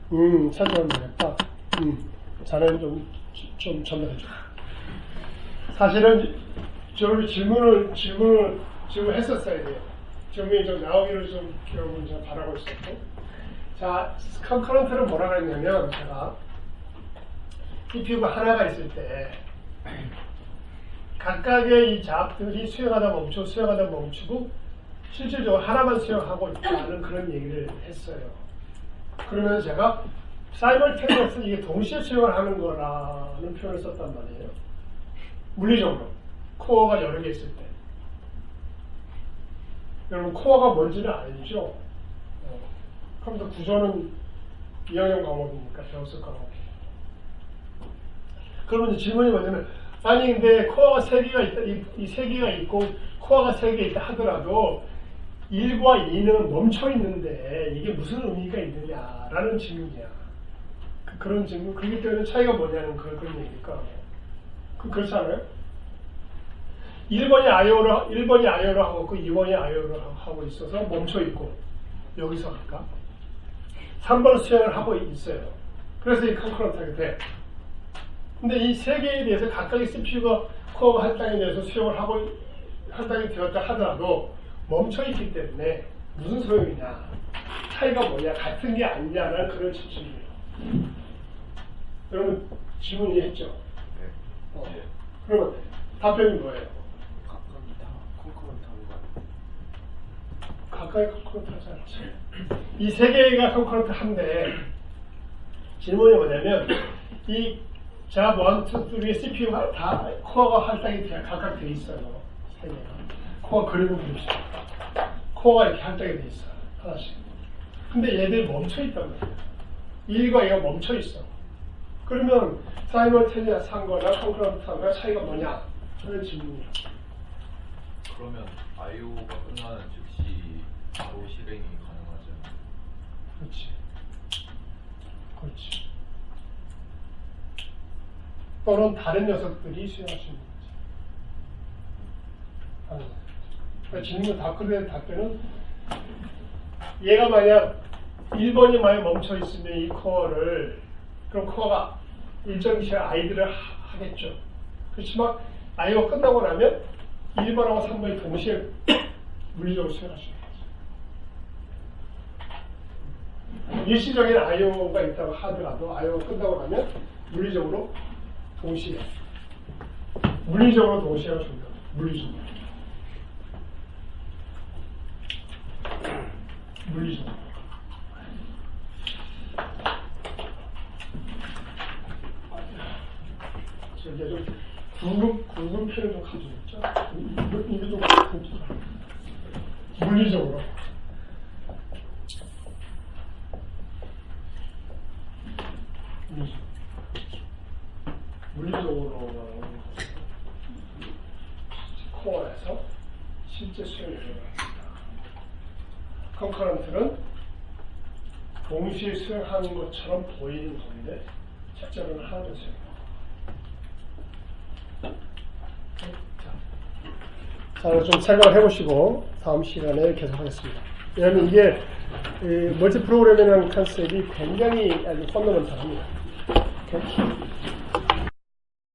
차이가 찾아보면 되겠다. 자네는 좀 전달해줘. 사실은 저를 질문을 했었어야 돼요. 질문이 좀 나오기를 좀 여러분 제가 바라고 있었고. 자, 컨커런트는 뭐라고 했냐면 제가 CPU가 하나가 있을 때 각각의 이 잡들이 수행하다 멈추고 실질적으로 하나만 수행하고 있다는 그런 얘기를 했어요. 그러면 제가 사이멀테니어스 이게 동시에 수행을 하는 거라는 표현을 썼단 말이에요. 물리적으로 코어가 여러 개 있을 때. 여러분 코어가 뭔지는 알죠? 컴퓨터 구조는 2학년 과목이니까 배웠을 과목이에요. 그러면 질문이 뭐냐면 아니 근데 코어가 3개가 있다, 이 3개가 있고 코어가 3개 있다 하더라도 1과 2는 멈춰 있는데 이게 무슨 의미가 있느냐라는 질문이야. 그런 질문. 그렇기 때문에 차이가 뭐냐는 그런 얘기니까. 그렇지 않아요? 1번이 IO를 하고 있고 2번이 IO를 하고 있어서 멈춰 있고 여기서 할까? 3번 수행을 하고 있어요. 그래서 이 컨커런트하게 돼. 근데 이 3개에 대해서 각각의 CPU가 코어가 할당에 대해서 수행을 하고 할당이 되었다 하더라도 멈춰 있기 때문에 무슨 소용이냐? 차이가 뭐냐? 같은 게 아니냐라는 그런 질문이에요. 여러분 질문 이해했죠? 네. 그러면 답변이 뭐예요? 가까이 컨커런트 하지 않지. 이 3개가 컨커런트 한데 질문이 뭐냐면 이 잡 1, 2, 3의 CPU가 다 코어가 할당이 각각 돼 있어요. 3개가. 코어 그림을 그립시다. 코어가 이렇게 할당이 돼 있어요. 하나씩. 근데 얘들이 멈춰 있단 말이에요. 1과 2가 멈춰 있어. 그러면 사이멀테니어스 한 거나 컨커런트 한 거나 차이가 뭐냐? 그런 질문이에요. 그러면 IO가 끝나는 즉시 바로 실행이 가능하지 않나요? 그렇지. 또는 다른 녀석들이 수행할 수 있는 거지. 그러니까 질문 답변은 얘가 만약 1번이 만약 멈춰 있으면 이 코어를 그럼 코어가 일정 시간 아이들을 하겠죠. 그렇지만 아이가 끝나고 나면 1번하고 3번이 동시에 물리적으로 수행할 수 있는 거죠. 일시적인 IO가 있다고 하더라도 IO가 끝나고 나면 물리적으로 동시에 물리적으로 동시에가 중요해요. 물리적으로 저기 좀 굵은 표를 좀 가지고 있죠. 이게 좀 물리적으로 코어에서 실제 수행을 일어납니다. 컨커런트는 동시에 수행하는 것처럼 보이는 건데 실제로는 하나도 수행해요. 자, 좀 생각을 해보시고 다음 시간에 계속하겠습니다. 왜냐하면 이게 멀티 프로그램이라는 컨셉이 굉장히 아주 펀더멘탈합니다. 오케이?